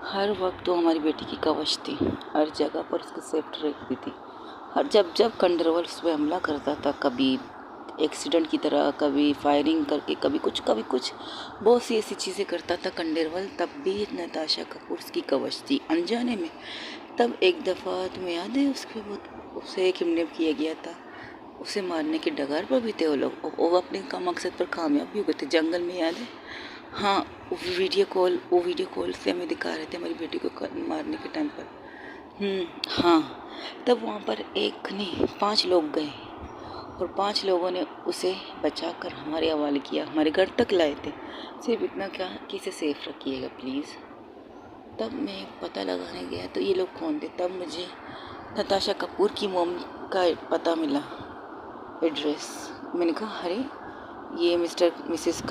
हर वक्त तो हमारी बेटी की कवच थी, हर जगह पर उसकी सेफ्टी रखती थी। हर जब जब कंडरवल उस पर हमला करता था, कभी एक्सीडेंट की तरह, कभी फायरिंग करके, कभी कुछ बहुत सी ऐसी चीज़ें करता था कंडरवल, तब भी नताशा कपूर उसकी कवच थी अनजाने में। तब एक दफ़ा तुम्हें याद है उसे किडनैप किया गया था, उसे मारने के डगार पर भी थे वो लोग। वो अपने का मकसद पर कामयाब भी हो गए थे जंगल में, याद है? हाँ, वो वीडियो कॉल से हमें दिखा रहे थे हमारी बेटी को मारने के टाइम पर। हाँ, तब वहाँ पर एक नहीं 5 लोग गए और 5 लोगों ने उसे बचाकर हमारे हवाले किया, हमारे घर तक लाए थे। सिर्फ इतना क्या कि इसे सेफ रखिएगा प्लीज़। तब मैं पता लगाने गया तो ये लोग कौन थे, तब मुझे नताशा कपूर की मोम का पता मिला, एड्रेस। मैंने कहा अरे, ये मिसेस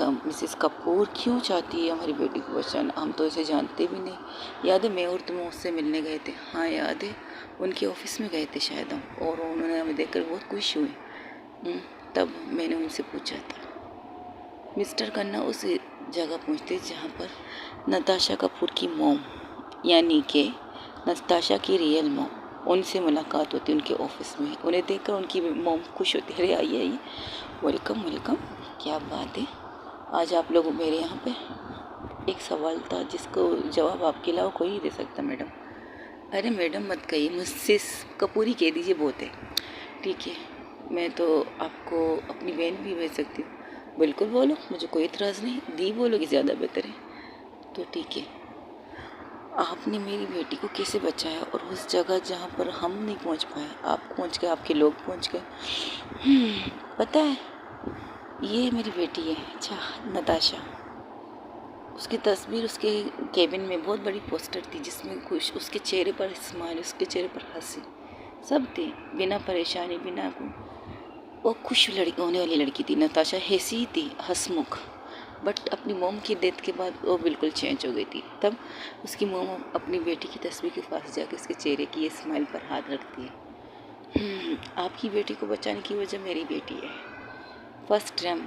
कपूर क्यों चाहती है हमारी बेटी को बचाना, हम तो इसे जानते भी नहीं। याद है मैं और तुम उससे मिलने गए थे? हाँ याद है, उनके ऑफिस में गए थे शायद हम, और उन्होंने हमें देखकर बहुत खुश हुए। तब मैंने उनसे पूछा था मिस्टर खन्ना उस जगह पहुँचते जहाँ पर नताशा कपूर की मोम, यानी कि नताशा की रियल मोम, उनसे मुलाकात होती उनके ऑफिस में। उन्हें देखकर उनकी मोम खुश होती है, अरे आइए आइए, वेलकम वेलकम, क्या बात है, आज आप लोग मेरे यहाँ पे। एक सवाल था जिसको जवाब आपके अलावा कोई नहीं दे सकता मैडम। अरे मैडम मत कहिए, मिसेस कपूर ही कह दीजिए, बहुत है। ठीक है, मैं तो आपको अपनी बहन भी भेज सकती हूँ। बिल्कुल बोलो, मुझे कोई इतराज़ नहीं, दी बोलोगी ज़्यादा बेहतर है। तो ठीक है, आपने मेरी बेटी को कैसे बचाया, और उस जगह जहाँ पर हम नहीं पहुँच पाए आप पहुँच गए, आपके लोग पहुँच गए। पता है, ये मेरी बेटी है, अच्छा नताशा। उसकी तस्वीर उसके केबिन में बहुत बड़ी पोस्टर थी जिसमें खुश, उसके चेहरे पर स्माइल, उसके चेहरे पर हंसी, सब थी, बिना परेशानी, बिना को। वो खुश लड़की होने वाली लड़की थी नताशा, ऐसी थी हंसमुख। बट अपनी मोम की डेथ के बाद वो बिल्कुल चेंज हो गई थी। तब उसकी मोम अपनी बेटी की तस्वीर के पास जाकर उसके चेहरे की स्माइल पर हाथ रखती है। आपकी बेटी को बचाने की वजह मेरी बेटी है। फर्स्ट टाइम,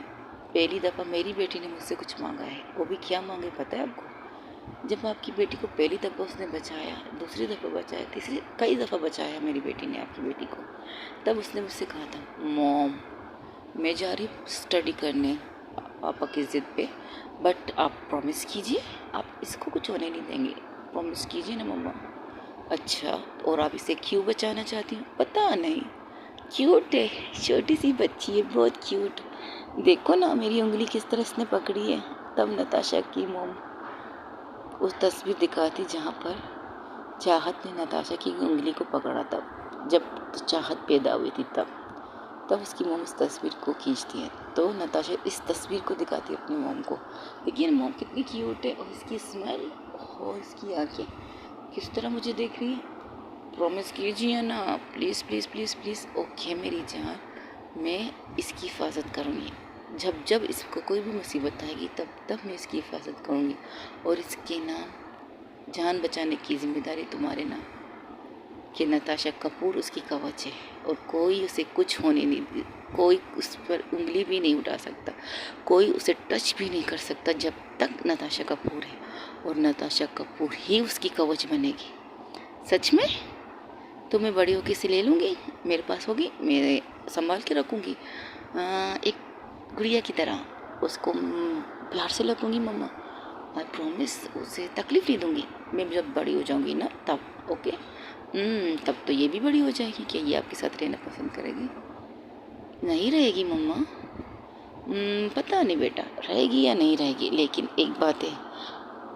पहली दफ़ा मेरी बेटी ने मुझसे कुछ मांगा है, वो भी क्या मांगे पता है आपको? जब आपकी बेटी को पहली दफ़ा उसने बचाया, दूसरी दफ़ा बचाया, तीसरी, कई दफ़ा बचाया मेरी बेटी ने आपकी बेटी को, तब उसने मुझसे कहा था मॉम मैं जा रही स्टडी करने पापा की ज़िद पे, बट आप प्रॉमिस कीजिए आप इसको कुछ होने नहीं देंगे, प्रॉमिस कीजिए ना मम्मा। अच्छा, और आप इसे क्यों बचाना चाहती हूँ? पता नहीं, क्यूट है, छोटी सी बच्ची है, बहुत क्यूट। देखो ना मेरी उंगली किस तरह इसने पकड़ी है। तब नताशा की मोम उस तस्वीर दिखाती जहाँ पर चाहत ने नताशा की उंगली को पकड़ा, तब जब चाहत पैदा हुई थी, तब उसकी मोम उस तस्वीर को खींचती है, तो नताशा इस तस्वीर को दिखाती है अपनी मोम को। देखिए मोम कितनी क्यूट है, और इसकी स्माइल और इसकी आंखें किस तरह मुझे देख रही है। प्रॉमिस कीजिए ना, please please please please. Okay मेरी जान, मैं इसकी हिफाजत करूँगी, जब जब इसको कोई भी मुसीबत आएगी तब मैं इसकी हिफाजत करूँगी, और इसके नाम जान बचाने की जिम्मेदारी तुम्हारे नाम कि नताशा कपूर उसकी कवच है, और कोई उसे कुछ होने नहीं दे, कोई उस पर उंगली भी नहीं उठा सकता, कोई उसे टच भी नहीं कर सकता जब तक नताशा कपूर है, और नताशा कपूर ही उसकी कवच बनेगी। सच में? तो मैं बड़ी होकर इसे ले लूँगी, मेरे पास होगी, मैं संभाल के रखूँगी, एक गुड़िया की तरह उसको प्यार से रखूँगी मम्मा। आई प्रॉमिस, उसे तकलीफ़ नहीं दूँगी। मैं जब बड़ी हो जाऊँगी ना तब, ओके? तब तो ये भी बड़ी हो जाएगी कि ये आपके साथ रहना पसंद करेगी। नहीं रहेगी मम्मा? पता नहीं बेटा, रहेगी या नहीं रहेगी, लेकिन एक बात है,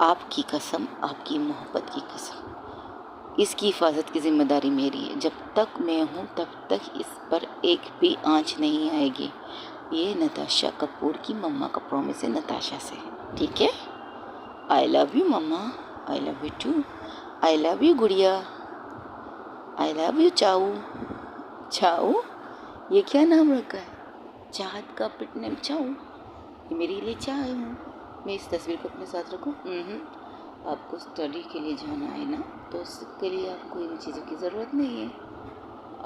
आपकी कसम, आपकी मोहब्बत की कसम, इसकी हिफाजत की जिम्मेदारी मेरी है। जब तक मैं हूँ तब तक इस पर एक भी आँच नहीं आएगी। ये नताशा कपूर की मम्मा का प्रॉमिस है नताशा से, ठीक है? I love you mama, I love you too, I love you गुड़िया, आई लव यू चाऊ। चाऊ? ये क्या नाम रखा है? चाहत का पेट नेम चाऊ? ये मेरे लिए चाय हूँ। मैं इस तस्वीर को अपने साथ रखूँ? आपको स्टडी के लिए जाना है ना, तो उसके लिए आपको इन चीज़ों की ज़रूरत नहीं है।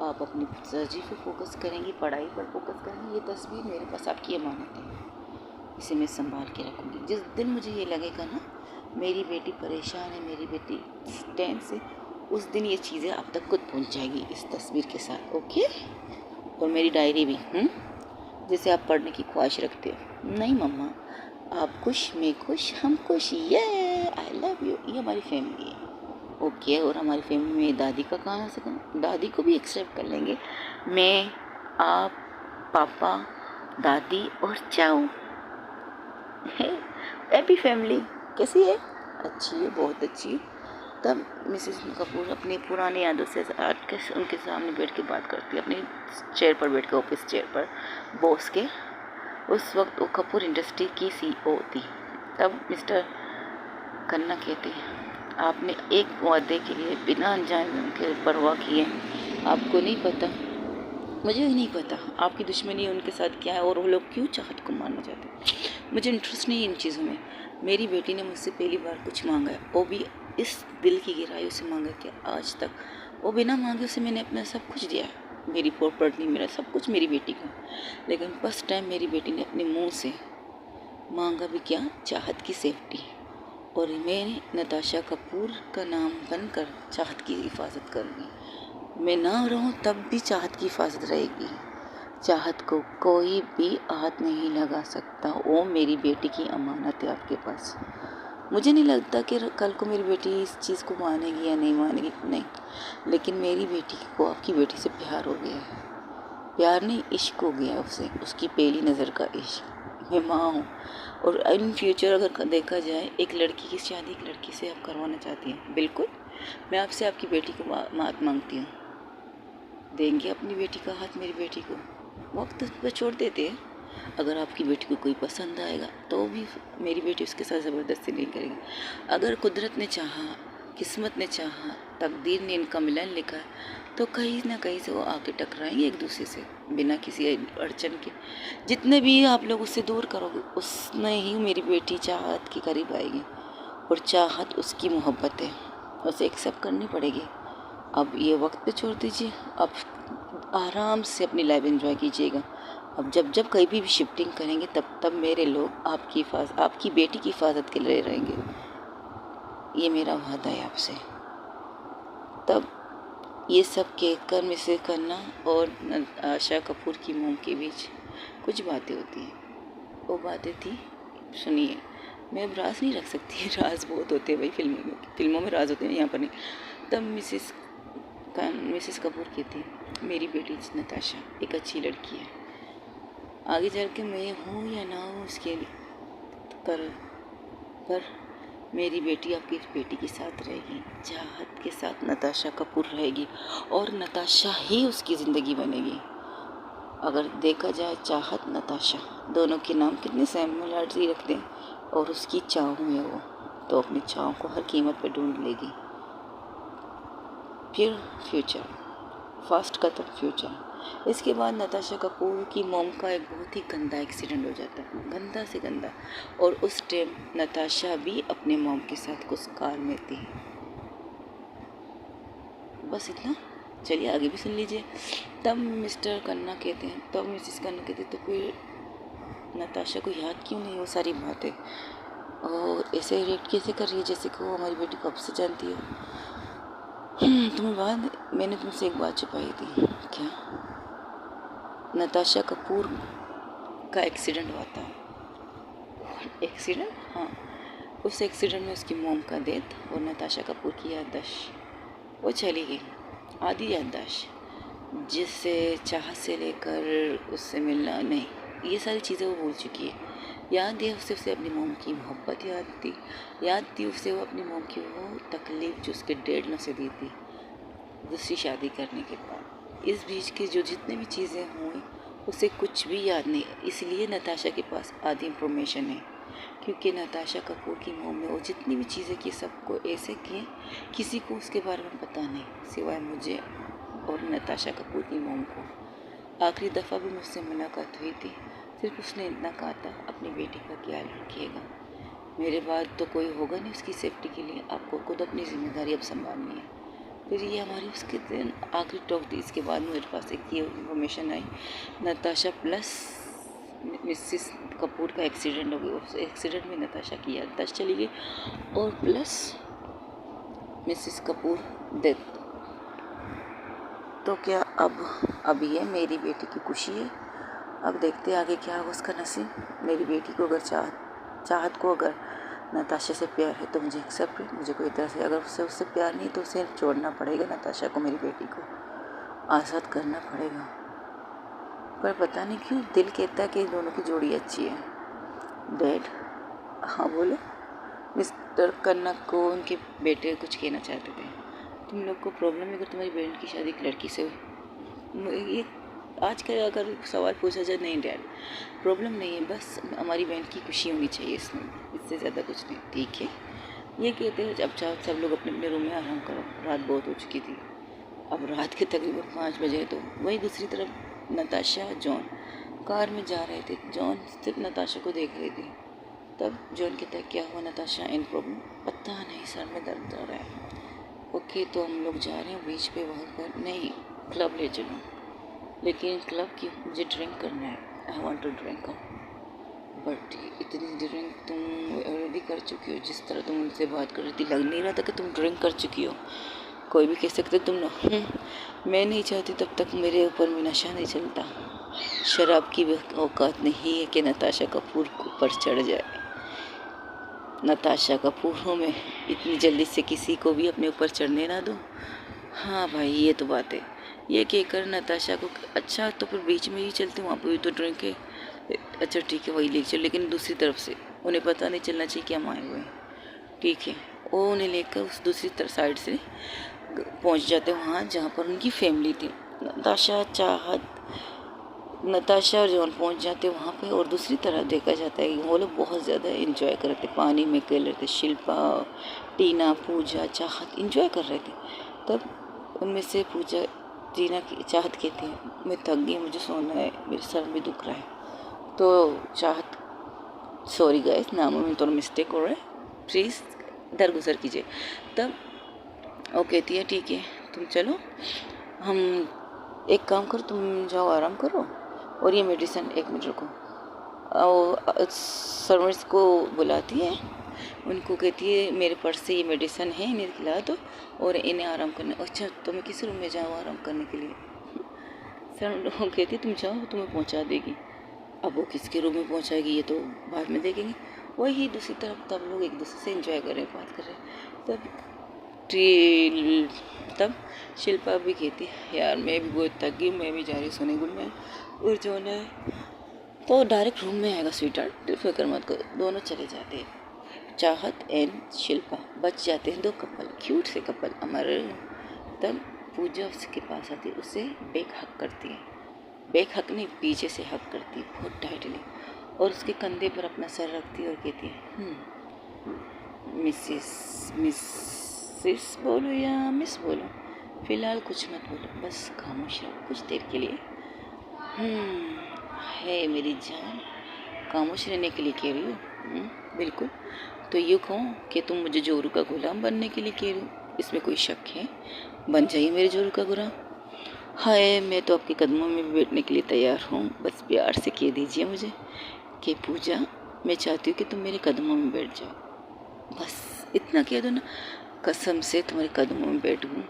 आप अपनी स्टडी पे फोकस करेंगी, पढ़ाई पर फोकस करेंगी। ये तस्वीर मेरे पास आपकी अमानत है, इसे मैं संभाल के रखूँगी। जिस दिन मुझे ये लगेगा ना मेरी बेटी परेशान है, मेरी बेटी टेंस से, उस दिन ये चीज़ें आप तक खुद पहुंच जाएगी इस तस्वीर के साथ। ओके। और मेरी डायरी भी जिसे आप पढ़ने की ख्वाहिश रखते हो। नहीं मम्मा, आप खुश, मैं खुश, हम खुश, ये आई लव यू, ये हमारी फैमिली है। ओके। और हमारी फैमिली में दादी का कहाँ से कहाँ, दादी को भी एक्सेप्ट कर लेंगे। मैं, आप, पापा, दादी और चाऊ है। हैप्पी फैमिली कैसी है? अच्छी है, बहुत अच्छी है। तब मिसेस कपूर अपनी पुरानी यादों से आठ के उनके सामने बैठ के बात करती है, अपनी चेयर पर बैठ के, ऑफिस चेयर पर, बॉस के। उस वक्त वो कपूर इंडस्ट्री की सीईओ थी। तब मिस्टर खन्ना कहते हैं, आपने एक वादे के लिए बिना अनजान के परवाह किए, आपको नहीं पता, मुझे भी नहीं पता आपकी दुश्मनी उनके साथ क्या है और वो लोग क्यों चाहत को मारना चाहते हैं। मुझे इंटरेस्ट नहीं है इन चीज़ों में। मेरी बेटी ने मुझसे पहली बार कुछ मांगा है, वो भी इस दिल की गहराइयों से मांगा कि आज तक वो बिना मांगे उसे मैंने अपना सब कुछ दिया है, मेरी प्रॉपर्टी, मेरा सब कुछ मेरी बेटी को। लेकिन फर्स्ट टाइम मेरी बेटी ने अपने मुँह से मांगा भी क्या, चाहत की सेफ्टी। और मैं नताशा कपूर का नाम बनकर चाहत की हिफाजत करूँगी। मैं ना रहूँ तब भी चाहत की हिफाजत रहेगी। चाहत को कोई भी हाथ नहीं लगा सकता, वो मेरी बेटी की अमानत है आपके पास। मुझे नहीं लगता कि कल को मेरी बेटी इस चीज़ को मानेगी या नहीं मानेगी, नहीं। लेकिन मेरी बेटी को आपकी बेटी से प्यार हो गया है। प्यार नहीं, इश्क हो गया उसे, उसकी पहली नज़र का इश्क। मैं माँ हूँ और इन फ्यूचर अगर देखा जाए, एक लड़की की शादी एक लड़की से आप करवाना चाहती हैं, बिल्कुल मैं आपसे आपकी बेटी को मात मांगती हूँ। देंगे अपनी बेटी का हाथ मेरी बेटी को, वक्त पर छोड़ देते हैं। अगर आपकी बेटी को कोई पसंद आएगा तो भी मेरी बेटी उसके साथ ज़बरदस्ती नहीं करेगी। अगर कुदरत ने चाहा, किस्मत ने चाहा, तकदीर ने इनका मिलन लिखा है तो कहीं ना कहीं से वो आके टकराएंगे एक दूसरे से बिना किसी अड़चन के। जितने भी आप लोग उससे दूर करोगे उसने ही मेरी बेटी चाहत के करीब आएगी। और चाहत उसकी मोहब्बत है, उसे एक्सेप्ट करनी पड़ेगी। अब ये वक्त पे छोड़ दीजिए, अब आराम से अपनी लाइफ एंजॉय कीजिएगा। अब जब जब कहीं भी शिफ्टिंग करेंगे तब तब मेरे लोग आपकी बेटी की हिफाजत के लिए रहेंगे, ये मेरा वादा है आपसे। तब ये सब कहकर मिसेस खन्ना और आशा कपूर की मोम के बीच कुछ बातें होती हैं। वो बातें थी, सुनिए, मैं अब राज नहीं रख सकती, राज बहुत होते हैं भाई, फिल्मों में राज होते हैं, यहाँ पर नहीं। तब मिसेस कपूर कहती है, मेरी बेटी नताशा एक अच्छी लड़की है, आगे चल के मैं हूँ या ना हूँ उसके पर मेरी बेटी आपकी बेटी के साथ रहेगी, चाहत के साथ नताशा कपूर रहेगी और नताशा ही उसकी ज़िंदगी बनेगी। अगर देखा जाए चाहत नताशा दोनों के नाम कितने सिमिलरिटी रखते हैं, और उसकी चाहू है वो, तो अपनी चाहू को हर कीमत पर ढूंढ लेगी। फिर फ्यूचर, फास्ट का तब फ्यूचर। इसके बाद नताशा कपूर की मॉम का एक बहुत ही गंदा एक्सीडेंट हो जाता है, गंदा से गंदा। और उस टाइम नताशा भी अपने मॉम के साथ कुछ कार में थी। बस इतना, चलिए आगे भी सुन लीजिए। तब मिस्टर खन्ना कहते हैं, तब मिसेस खन्ना कहते हैं, तो फिर नताशा को याद क्यों नहीं वो सारी बातें, और ऐसे रिएक्ट कैसे कर रही है जैसे कि वो हमारी बेटी कब से जानती है। मैंने तुमसे एक बात छुपाई थी। क्या? नताशा कपूर का एक्सीडेंट हुआ था। एक्सीडेंट? हाँ, उस एक्सीडेंट में उसकी मोम का डेथ और नताशा कपूर की याददाश्त वो चली गई, आधी याददाश्त, जिससे चाहत से लेकर उससे मिलना नहीं, ये सारी चीज़ें वो भूल चुकी है। याद है उसे अपनी मोम की मोहब्बत याद थी उसे वो अपनी मोम की वो तकलीफ़ जो उसके डैड ने उसे दी थी दूसरी शादी करने के बाद। इस बीच के जो जितने भी चीज़ें हुई उसे कुछ भी याद नहीं, इसलिए नताशा के पास आधी इंफॉर्मेशन है, क्योंकि नताशा कपूर की मोम ने वो जितनी भी चीज़ें की सबको ऐसे किए किसी को उसके बारे में पता नहीं सिवाय मुझे और नताशा कपूर की मोम को। आखिरी दफ़ा भी मुझसे मुलाकात हुई थी, सिर्फ उसने इतना कहा था, अपनी बेटी का ख्याल रखिएगा, मेरे बाद तो कोई होगा नहीं उसकी सेफ्टी के लिए, आपको खुद अपनी जिम्मेदारी अब संभालनी है। फिर ये हमारी उसके दिन आखिरी टॉक थी। इसके बाद मेरे पास एक ये इन्फॉर्मेशन आई, नताशा प्लस मिसिस कपूर का एक्सीडेंट हो गया। उस एक्सीडेंट में नताशा की याददाश्त चली गई और प्लस मिसिस कपूर डेथ। तो क्या अब ये मेरी बेटी की खुशी है। अब देखते हैं आगे क्या होगा उसका नसीब। मेरी बेटी को अगर चाहत को अगर नताशा से प्यार है तो मुझे एक्सेप्ट है, मुझे कोई तरह से अगर उससे प्यार नहीं तो उसे छोड़ना पड़ेगा। नताशा को, मेरी बेटी को आज़ाद करना पड़ेगा। पर पता नहीं क्यों दिल कहता है कि दोनों की जोड़ी अच्छी है। डैड, हाँ बोलो। मिस्टर कनक को उनके बेटे कुछ कहना चाहते थे। तुम लोग को प्रॉब्लम है अगर तुम्हारी बहन की शादी एक लड़की से हुई। ये आज का अगर सवाल पूछा जाए, नहीं डैड प्रॉब्लम नहीं है, बस हमारी बहन की खुशी होनी चाहिए इसमें, इससे ज़्यादा कुछ नहीं। ठीक है, ये कहते हैं जब चाहो सब लोग अपने अपने रूम में आराम करो। रात बहुत हो चुकी थी, अब रात के तकरीबन 5 बजे। तो वही दूसरी तरफ नताशा जॉन कार में जा रहे थे। जॉन सिर्फ नताशा को देख रही थी। तब जॉन कहता है क्या हुआ नताशा, इन प्रॉब्लम? पता नहीं, सर में दर्द हो रहा है। ओके, तो हम लोग जा रहे हैं बीच पे, वहाँ पर नहीं क्लब ले चलो। लेकिन क्लब क्यों? मुझे ड्रिंक करना है, I want to drink. But इतनी ड्रिंक तुम ऑलरेडी कर चुकी हो। जिस तरह तुम उनसे बात कर रही थी लग नहीं रहा था कि तुम ड्रिंक कर चुकी हो। कोई भी कह सकते तुम मैं नहीं चाहती तब तक मेरे ऊपर में नशा नहीं चलता। शराब की औकात नहीं है कि नताशा कपूर को ऊपर चढ़ जाए। नताशा कपूर में इतनी जल्दी से किसी को भी अपने ऊपर चढ़ने ना दो। हाँ भाई, ये तो बात है। ये कहकर नताशा को अच्छा तो फिर बीच में ही चलते, वहाँ पर भी तो ड्रिंक है। अच्छा ठीक है, वही ले चलो, लेकिन दूसरी तरफ से उन्हें पता नहीं चलना चाहिए कि हम आए हुए हैं। ठीक है, वो उन्हें लेकर उस दूसरी तरफ साइड से पहुँच जाते वहाँ जहाँ पर उनकी फैमिली थी। नताशा और जॉन पहुँच जाते वहाँ पे। और दूसरी तरफ देखा जाता है कि वो लोग बहुत ज़्यादा इंजॉय कर रहे थे, पानी में खेल रहे थे। शिल्पा, टीना, पूजा, चाहत इंजॉय कर रहे थे। तब उनमें से पूजा टीना की चाहत कहती है मैं थक गई, मुझे सोना है, मेरे सर में दुख रहा है। तो चाहत, सॉरी गाइस, नामों में थोड़ा मिस्टेक हो रहा है, प्लीज़ दरगुजर कीजिए। तब वो कहती है ठीक है तुम चलो, हम एक काम करो, तुम जाओ आराम करो और ये मेडिसिन 1 मिनट रुको। सर्वेंट्स को बुलाती है, उनको कहती है मेरे पर्स से ये मेडिसिन है, इन्हें खिला दो और इन्हें आराम करने। अच्छा, तो मैं किस रूम में जाऊँ आराम करने के लिए? सर कहती है तुम जाओ, तुम्हें पहुंचा देगी। अब वो किसके रूम में पहुंचाएगी ये तो बाद में देखेंगे। वही दूसरी तरफ तब लोग एक दूसरे से एंजॉय कर रहे हैं, बात कर रहे हैं। तब शिल्पा भी कहती है यार मैं भी बहुत थक गई, मैं भी जा रही सोने गुड नाइट। और जो है तो डायरेक्ट रूम में आएगा स्वीटहार्ट, फिक्र मत करो। दोनों चले जाते हैं, चाहत एंड शिल्पा बच जाते हैं, 2 कपल, क्यूट से कपल हमारे। तब पूजा उसके पास आती है, उसे बेक हक करती है, बेक हक नहीं पीछे से हक करती है बहुत टाइटली, और उसके कंधे पर अपना सर रखती है और कहती है मिसिस बोलो या मिस बोलो, फिलहाल कुछ मत बोलो, बस खामोश रहो कुछ देर के लिए। है मेरी जान, खामोश रहने के लिए कह रही हो? बिल्कुल, तो यूँ कहूँ कि तुम मुझे जोरू का गुलाम बनने के लिए कह रही हो? इसमें कोई शक है? बन जाइए मेरे जोरू का गुलाम। हाय, मैं तो आपके कदमों में भी बैठने के लिए तैयार हूँ, बस प्यार से कह दीजिए मुझे कि पूजा मैं चाहती हूँ कि तुम मेरे कदमों में बैठ जाओ, बस इतना कह दो ना। कसम से तुम्हारे कदमों में बैठूँ,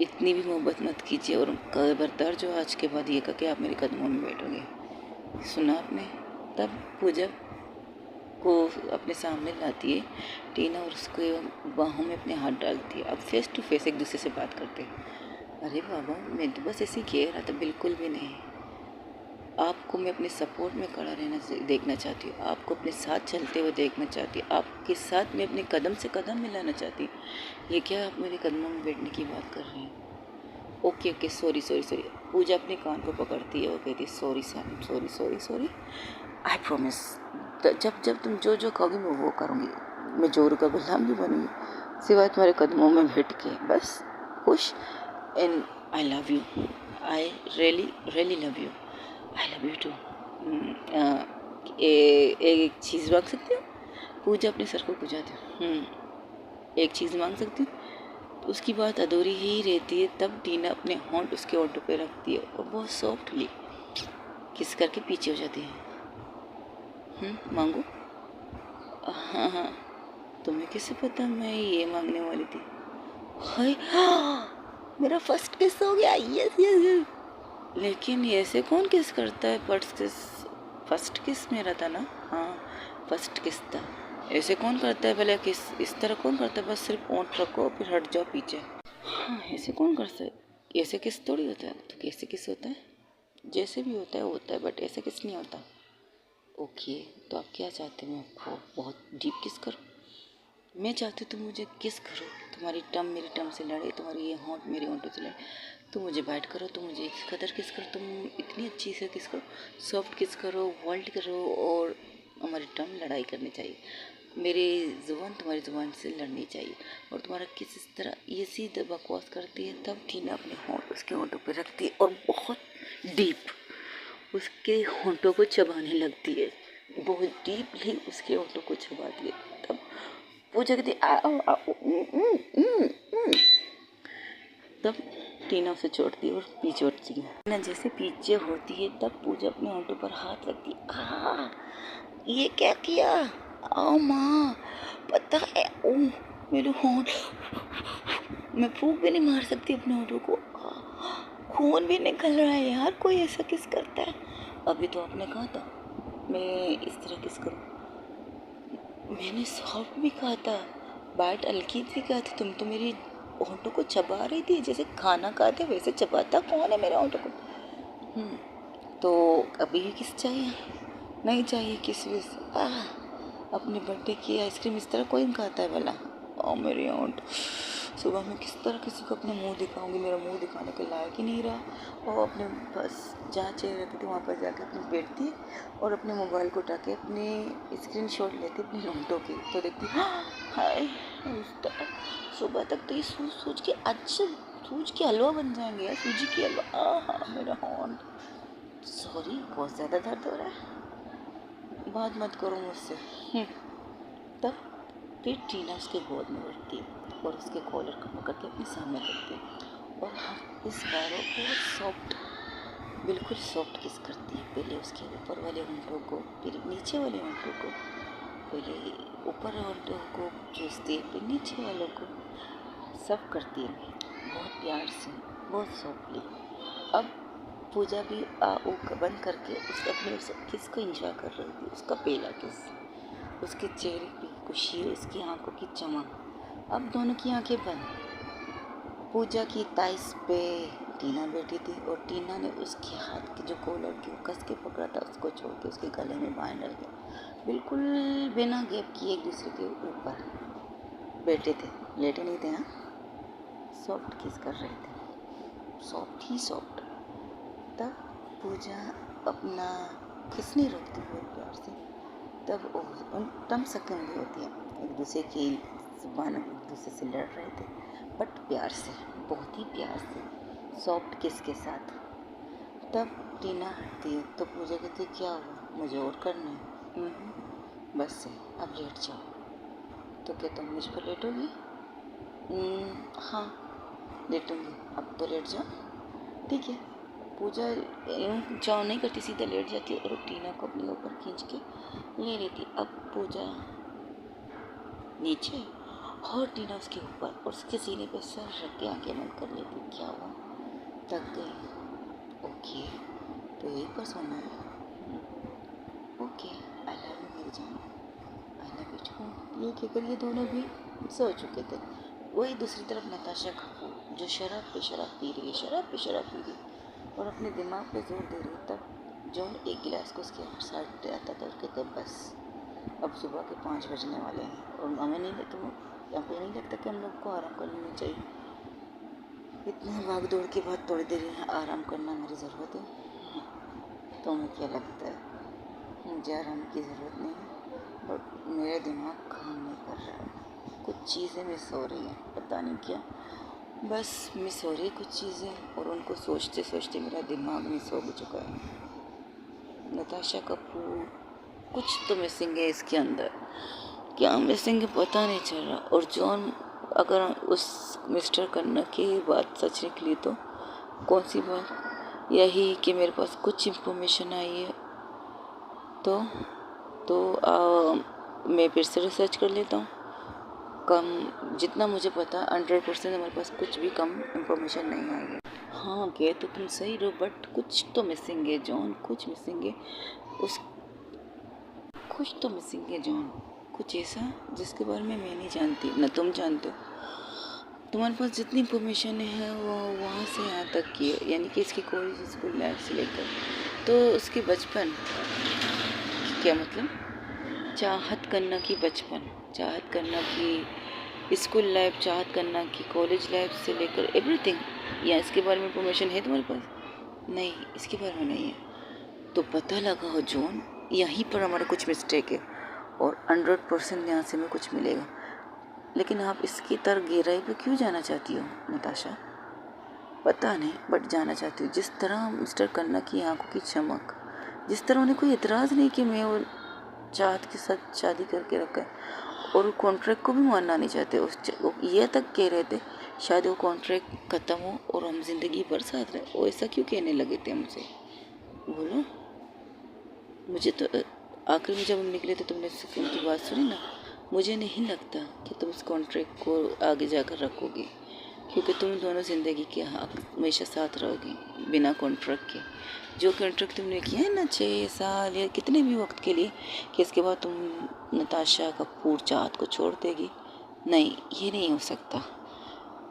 इतनी भी मोहब्बत मत कीजिए और खबरदार जो आज के बाद ये कहा कि आप मेरे कदमों में बैठोगे, सुना आपने? तब पूजा को अपने सामने लाती है टीना और उसके बाहों में अपने हाथ डालती है। अब फेस टू फेस एक दूसरे से बात करते हैं। अरे बाबा, मैं तो बस ऐसे ही कह रहा था, बिल्कुल भी नहीं। आपको मैं अपने सपोर्ट में खड़ा रहना देखना चाहती हूँ, आपको अपने साथ चलते हुए देखना चाहती हूँ, आपके साथ मैं अपने कदम से कदम मिलाना चाहती हूँ। ये क्या आप मेरे कदमों में बैठने की बात कर रहे हैं? Okay sorry. पूजा अपने कान को पकड़ती है, वो कहती है सॉरी, आई प्रॉमिस, जब तुम जो कहोगी मैं वो करूँगी, मैं जोरू का गुलाम भी बनूँगी, सिवाय तुम्हारे कदमों में बैठ के, बस खुश। And I love you, I really love you, I love you too. एक चीज़ मांग सकती हूँ? पूजा अपने सर को खुजाती हूँ। एक चीज़ मांग सकती हूँ? तो उसकी बात अधूरी ही रहती है। तब टीना अपने होंठ उसके होंठों पे रखती है और बहुत सॉफ्टली किस करके पीछे हो जाती है। मांगू? हाँ हाँ, तुम्हें कैसे पता मैं ये मांगने वाली थी? हाय, मेरा फर्स्ट किस हो गया, यस यस यस। लेकिन ऐसे कौन किस करता है? फर्स्ट किस मेरा था ना? हाँ, फर्स्ट किस था। ऐसे कौन करता है भले किस? इस तरह कौन करता है? बस सिर्फ ओंठ रखो फिर हट जाओ पीछे। हाँ, ऐसे कौन करता है? ऐसे किस थोड़ी होता है। तो कैसे किस होता है? जैसे भी होता है बट ऐसे किस नहीं होता। ओके, तो आप क्या चाहते हैं? मैं आपको बहुत डीप किस करूँ? मैं चाहती हूँ तुम मुझे किस करो, तुम्हारी टम मेरी टम से लड़े, तुम्हारी ये होंठ मेरी होंठों से लड़े, तुम मुझे बाइट करो, तुम मुझे इस कदर किस करो, तुम इतनी अच्छी से किस करो, सॉफ्ट किस करो, वर्ल्ड करो, और हमारी टम लड़ाई करनी चाहिए, मेरी ज़ुबान तुम्हारी ज़ुबान से लड़नी चाहिए, और तुम्हारा किस इस तरह ये सीधे बकवास करती है। तब टीना अपने होंठ उसके होंठों पर रखती है और बहुत डीप उसके होंठों को चबाने लगती है, बहुत डीपली उसके होंठों को चबाती है। तब पूजा कहती तब टीना उसे छोड़ती है और पीछे हटती है। टीना जैसे पीछे होती है तब पूजा अपने होंठों पर हाथ रखती है। ये क्या किया? आओ माँ, पता है ओ मेरे होंठ, मैं फूंक भी नहीं मार सकती अपने होंठों को, खून भी निकल रहा है यार, कोई ऐसा किस करता है? अभी तो आपने कहा था मैं इस तरह किस करूँ, मैंने सॉफ्ट भी कहा था, बात हल्की भी कहा था, तुम तो मेरी होंठों को चबा रही थी, जैसे खाना खाते वैसे चबाता कौन है मेरे होंठों को? तो अभी भी किस चाहिए? नहीं चाहिए किस भी से। अपने बर्थडे की आइसक्रीम इस तरह कोई खाता है भला? ओ मेरी होंठ, सुबह मैं किस तरह किसी को अपना मुंह दिखाऊंगी? मेरा मुंह दिखाने के लायक ही नहीं रहा। और अपने बस जहाँ चेयर रहती थी वहाँ पर जाके अपनी बैठती और अपने मोबाइल को उठा के अपने स्क्रीनशॉट लेती अपनी होंठों की, तो देखती हाय सुबह तक तो ये सूझ सूझ के अच्छे सूझ के हलवा बन जाएंगे यार, सूजी की हलवा। मेरा होंठ, सॉरी बहुत ज़्यादा दर्द हो रहा है, बात मत करो मुझसे। तब फिर टीना उसके गोद में बैठती है और उसके कॉलर को पकड़ के अपने सामने करती है और हम इस बार बहुत सॉफ्ट, बिल्कुल सॉफ्ट किस करती है। पहले उसके ऊपर वाले होंठों को, फिर नीचे वाले होंठों को, पहले ऊपर होंठों को चूसती है फिर नीचे वालों को, सब करती है बहुत प्यार से, बहुत सॉफ्टली। अब पूजा भी बंद करके उसके अपने उस किस को एंजॉय कर रही थी, उसका पहला किस, उसके चेहरे की खुशी, उसकी आंखों की चमक। अब दोनों की आंखें बंद, पूजा की ताइस पे टीना बैठी थी और टीना ने उसके हाथ के जो कॉलर की कस के पकड़ा था उसको छोड़ के उसके गले में बांध डाल दिया, बिल्कुल बिना गैप किए एक दूसरे के ऊपर बैठे थे, लेटे नहीं थे। हाँ, सॉफ्ट किस कर रहे थे, सॉफ्ट ही सॉफ्ट। तब पूजा अपना किस नहीं रोकती बहुत प्यार से, तब उन टम सेकंड भी होती है, एक दूसरे की जुबान एक दूसरे से लड़ रहे थे बट प्यार से, बहुत ही प्यार से, सॉफ्ट किस के साथ। तब टीना हटती है तो पूजा कहती है क्या हुआ, मुझे और करना है? बस है, अब लेट जाओ। तो क्या तुम मुझ पर लेटोगी? हाँ लेटूंगी, अब तो लेट जाओ। ठीक है, पूजा यूँ चाव नहीं करती, सीधा लेट जाती है और टीना को अपने ऊपर खींच के ले लेती। अब पूजा नीचे और टीना उसके ऊपर और उसके सीने पे सर रख के आंखें बंद कर लेती। क्या हुआ, थक गई? ओके, तो यहीं पर सोना है। ओके, आई लव यू मेरी जान, आई लव यू टू। ये कहकर ये दोनों भी सो चुके थे। वही दूसरी तरफ नताशा कपूर जो शराब पे शराब पी रही है, शराब पे शराब पी रही है और अपने दिमाग पे जोर दे रही है। तब जॉन एक गिलास को उसके साइड आता था और कहते बस अब सुबह के 5 बजने वाले हैं और हमें नहीं लगता कि हम लोग को आराम कर लेना चाहिए, इतने भाग दौड़ के बाद थोड़ी देर आराम करना मेरी ज़रूरत है। तो हमें क्या लगता है, मुझे आराम की ज़रूरत नहीं है बट मेरा दिमाग काम नहीं कर रहा है, कुछ चीज़ें मिस हो रही हैं, पता नहीं क्या, बस मिस हो रही कुछ चीज़ें और उनको सोचते सोचते मेरा दिमाग मिस हो चुका है। नताशा कपूर कुछ तो मिसिंग है इसके अंदर, क्या मिसिंग है पता नहीं चल रहा। और जॉन अगर उस मिस्टर कन्ना की बात सच निकली तो कौन सी बात, यही कि मेरे पास कुछ इन्फॉर्मेशन आई है तो तो मैं फिर से रिसर्च कर लेता हूँ। कम जितना मुझे पता 100% हमारे पास कुछ भी कम इंफॉर्मेशन नहीं आई है। हाँ, कह तो तुम सही रहो, बट कुछ तो मिसिंग है जॉन, कुछ मिसिंग है। उस कुछ तो मिसिंग है जॉन, कुछ ऐसा जिसके बारे में मैं नहीं जानती, न तुम जानते हो। तुम्हारे पास जितनी इंफॉर्मेशन है वो वहाँ से यहाँ तक की है, यानी कि इसकी कॉलेज, स्कूल लाइफ से लेकर तो उसके बचपन, क्या मतलब चाहत करना की बचपन, चाहत करना की स्कूल लाइफ, चाहत करना की कॉलेज लाइफ से लेकर एवरीथिंग, या इसके बारे में इंफॉर्मेशन है तुम्हारे पास? नहीं, इसके बारे में नहीं है। तो पता लगा हो जॉन, यहीं पर हमारा कुछ मिस्टेक है और 100% यहाँ से हमें कुछ मिलेगा। लेकिन आप इसकी तरह गहराई पे क्यों जाना चाहती हो नताशा? पता नहीं, बट जाना चाहती हूँ। जिस तरह मिस्टर कन्ना की आंखों की चमक, जिस तरह उन्हें कोई एतराज़ नहीं कि मैं वो चाहत के साथ शादी करके रखा है, और कॉन्ट्रैक्ट को भी मानना नहीं चाहते। वो ये तक कह रहे थे शायद वो कॉन्ट्रैक्ट ख़त्म हो और हम ज़िंदगी भर साथ रहे। वो ऐसा क्यों कहने लगे थे हमसे? बोलो। मुझे तो आखिर में जब हम निकले तो तुमने उनकी बात सुनी ना, मुझे नहीं लगता कि तुम इस कॉन्ट्रैक्ट को आगे जाकर रखोगे, क्योंकि तुम दोनों ज़िंदगी के हमेशा साथ रहोगे बिना कॉन्ट्रैक्ट के। जो कॉन्ट्रैक्ट तुमने किया है ना 6 साल या कितने भी वक्त के लिए, कि इसके बाद तुम नताशा कपूर चाहत को छोड़ देगी, नहीं, ये नहीं हो सकता।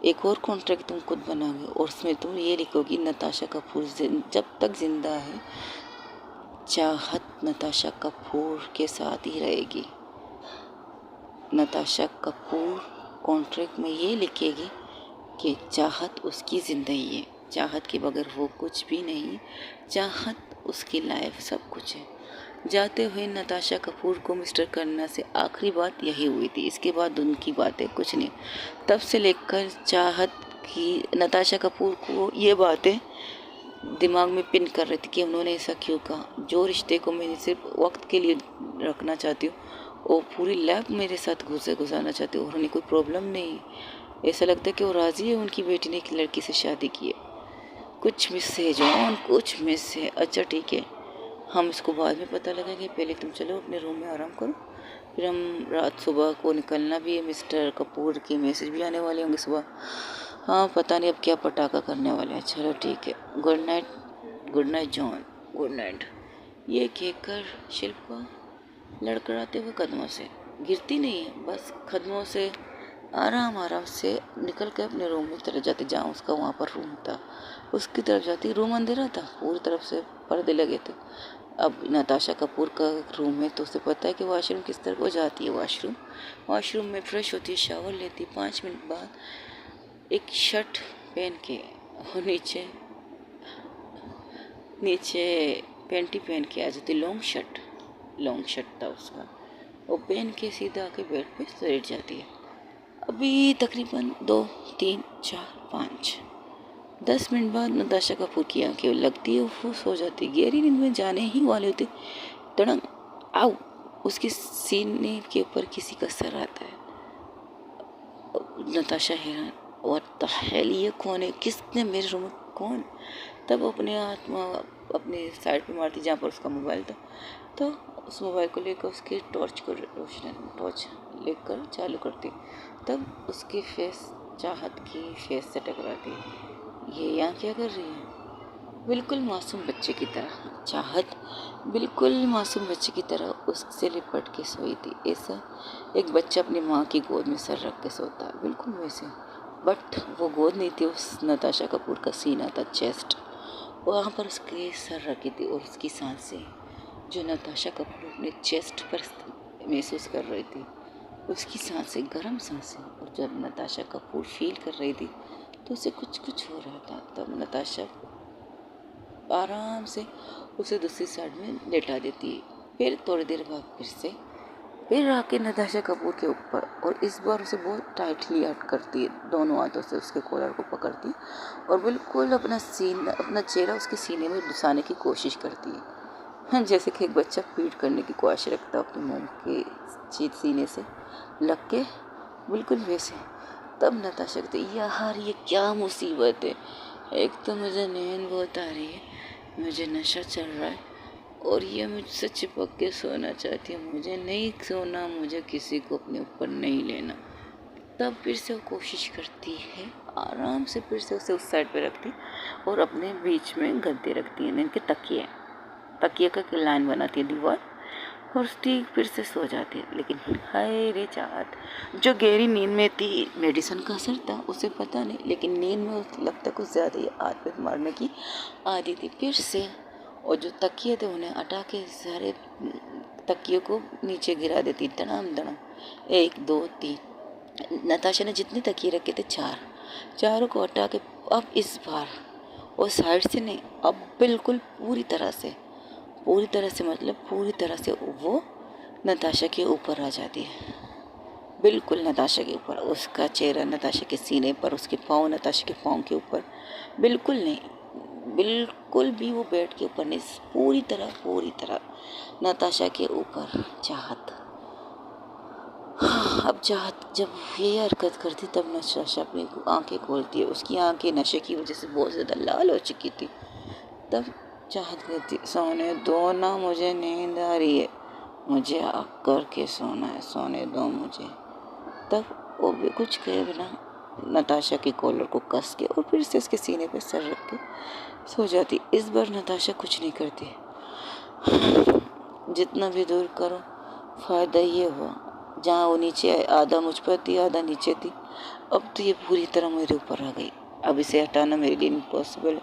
एक और कॉन्ट्रैक्ट तुम खुद बनाओगे और उसमें तुम ये लिखोगी नताशा कपूर जब तक जिंदा है चाहत नताशा कपूर के साथ ही रहेगी। नताशा कपूर कॉन्ट्रैक्ट में ये लिखेगी कि चाहत उसकी ज़िंदगी है, चाहत के बगैर वो कुछ भी नहीं, चाहत उसकी लाइफ सब कुछ है। जाते हुए नताशा कपूर को मिस्टर कन्ना से आखिरी बात यही हुई थी, इसके बाद उनकी बातें कुछ नहीं। तब से लेकर चाहत की नताशा कपूर को ये बातें दिमाग में पिन कर रही थी कि उन्होंने ऐसा क्यों कहा। जो रिश्ते को मैं सिर्फ वक्त के लिए रखना चाहती हूँ वो पूरी लाइफ मेरे साथ गुजारना चाहती हूँ और उन्हें कोई प्रॉब्लम नहीं। ऐसा लगता है कि वो राज़ी है उनकी बेटी ने एक लड़की से शादी की है। कुछ मिस है जॉन, कुछ मिस है। अच्छा ठीक है, हम इसको बाद में पता लगेगा। पहले तुम चलो अपने रूम में आराम करो, फिर हम रात सुबह को निकलना भी है। मिस्टर कपूर के मैसेज भी आने वाले होंगे सुबह। हाँ, पता नहीं अब क्या पटाखा करने वाले हैं। चलो ठीक है, good night. Good night John, good night. ये कहकर शिल्पा लड़खड़ाते हुए कदमों से, गिरती नहीं है, बस कदमों से आराम से निकल के अपने रूम में चले जाते, जहाँ उसका वहाँ पर रूम था उसकी तरफ जाती। रूम अंधेरा था, पूरी तरफ से पर्दे लगे थे। अब नताशा कपूर का रूम है तो उसे पता है कि वॉशरूम किस तरफ वो जाती है। वॉशरूम में फ्रेश होती है, शावर लेती, 5 मिनट बाद एक शर्ट पहन के और नीचे पैंटी पहन के आ जाती। लॉन्ग शर्ट था उसका, वो पहन के सीधा आके बेड पे लेट जाती है। अभी तकरीबन 2, 3, 4, 5, 10 मिनट बाद नताशा कपूर की आंखें लगती है, वो सो जाती। गहरी नींद में जाने ही वाले होते, तड़ंग आओ, उसके सीने के ऊपर किसी का सर आता है। नताशा हैरान, और तहल ये कौन है, किसने मेरे रूम में, कौन? तब अपने हाथ में अपने साइड पे मारती जहाँ पर उसका मोबाइल था, तो उस मोबाइल को लेकर उसके टॉर्च लेकर चालू करती। तब उसकी चाहत की फेस से टकराती। ये यहाँ क्या कर रही है? बिल्कुल मासूम बच्चे की तरह चाहत बिल्कुल मासूम बच्चे की तरह उससे लिपट के सोई थी। ऐसा एक बच्चा अपनी माँ की गोद में सर रख के सोता है, बिल्कुल वैसे। बट वो गोद नहीं थी, उस नताशा कपूर का सीना था, चेस्ट, वहाँ पर उसके सर रखी थी। और उसकी सांसें जो नताशा कपूर अपने चेस्ट पर महसूस कर रही थी, उसकी सांसें गर्म सांसें। और जब नताशा कपूर फील कर रही थी तो उसे कुछ हो रहा था। तब नताशा आराम से उसे दूसरी साइड में लेटा देती है। फिर थोड़ी देर बाद फिर आके नताशा कपूर के ऊपर, और इस बार उसे बहुत टाइटली हट करती है, दोनों हाथों से उसके कॉलर को पकड़ती है और बिल्कुल अपना चेहरा उसके सीने में घुसाने की कोशिश करती है। हाँ, जैसे कि एक बच्चा पीट करने की कोशिश रखता है अपने मुंह के सीने से लग के, बिल्कुल वैसे। तब नताशा कहती है, यार ये क्या मुसीबत है, एक तो मुझे नींद बहुत आ रही है, मुझे नशा चल रहा है, और ये मुझसे चिपक के सोना चाहती है। मुझे नहीं सोना, मुझे किसी को अपने ऊपर नहीं लेना। तब फिर से वो कोशिश करती है, आराम से फिर से उसे उस साइड पे रखती और अपने बीच में गद्दे रखती है, इनके तकिए तकिए का लाइन बनाती है दीवार, और ठीक फिर से सो जाती है। लेकिन हाय रे चाहत, जो गहरी नींद में थी, मेडिसिन का असर था उसे पता नहीं, लेकिन नींद में लगता कुछ ज़्यादा ही आदत मारने की आदि थी फिर से। और जो तकिए थे उन्हें हटा के सारे तकियों को नीचे गिरा देती, धड़ाम धड़ाम, 1 2 3। नताशा ने जितने तकिए रखे थे, चारों को हटा के अब इस बार और साइड से नहीं, अब बिल्कुल पूरी तरह से मतलब पूरी तरह से वो नताशा के ऊपर आ जाती है। बिल्कुल नताशा के ऊपर, उसका चेहरा नताशा के सीने पर, उसके पाँव नताशा के पाँव के ऊपर। बिल्कुल नहीं, बिल्कुल भी वो बेड के ऊपर नहीं, पूरी तरह नताशा के ऊपर चाहत। अब चाहत जब ये हरकत करती तब नताशा अपनी आंखें खोलती है। उसकी आंखें नशे की वजह से बहुत ज़्यादा लाल हो चुकी थी। तब चाहत कहती, सोने दो ना, मुझे नींद आ रही है, मुझे आग करके सोना है, सोने दो मुझे। तब वो भी कुछ कहे बिना नताशा की कॉलर को कस के और फिर से उसके सीने पर सर रख के सो जाती। इस बार नताशा कुछ नहीं करती। जितना भी दूर करो फ़ायदा ये हुआ, जहाँ वो नीचे आधा मुझ पर थी आधा नीचे थी, अब तो ये पूरी तरह मेरे ऊपर आ गई। अब इसे हटाना मेरे लिए इम्पॉसिबल है,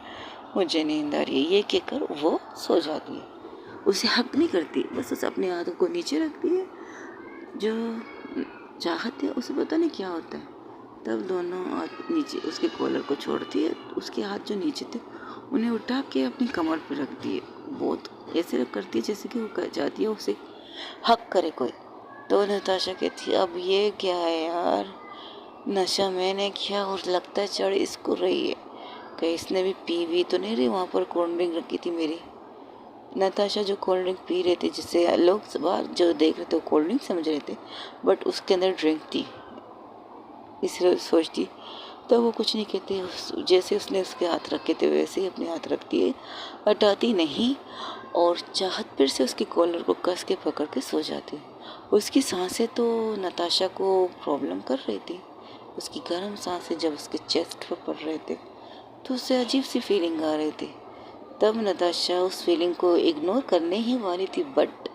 मुझे नींद आ रही है, ये कहकर वो सो जाती है। उसे हक नहीं करती, बस उसे अपने हाथों को नीचे रखती है। जो चाहत है उसे पता नहीं क्या होता है। तब दोनों हाथ नीचे उसके कॉलर को छोड़ती है, उसके हाथ जो नीचे थे उन्हें उठा के अपनी कमर पर रखती है। बहुत ऐसे करती है जैसे कि वो चाहती है उसे हक करे कोई। तो नताशा कहती है, अब ये क्या है यार, नशा मैंने किया और लगता है चढ़ इसको रही है, कहीं इसने भी पी भी तो नहीं रही। वहाँ पर कोल्ड ड्रिंक रखी थी मेरी। नताशा जो कोल्ड ड्रिंक पी रहे थे, जिसे लोग बाहर जो देख रहे थे वो कोल्ड ड्रिंक समझ रहे थे, बट उसके अंदर ड्रिंक थी, इसलिए सोचती। तो वो कुछ नहीं कहते, जैसे उसने उसके हाथ रखे थे वैसे ही अपने हाथ रखती है, हटाती नहीं। और चाहत फिर से उसकी कॉलर को कस के पकड़ के सो जाती। उसकी सांसें तो नताशा को प्रॉब्लम कर रही थी। उसकी गर्म सांसें जब उसके चेस्ट पर पड़ रहे थे तो उसे अजीब सी फीलिंग आ रही थी। तब नताशा उस फीलिंग को इग्नोर करने ही वाली थी, बट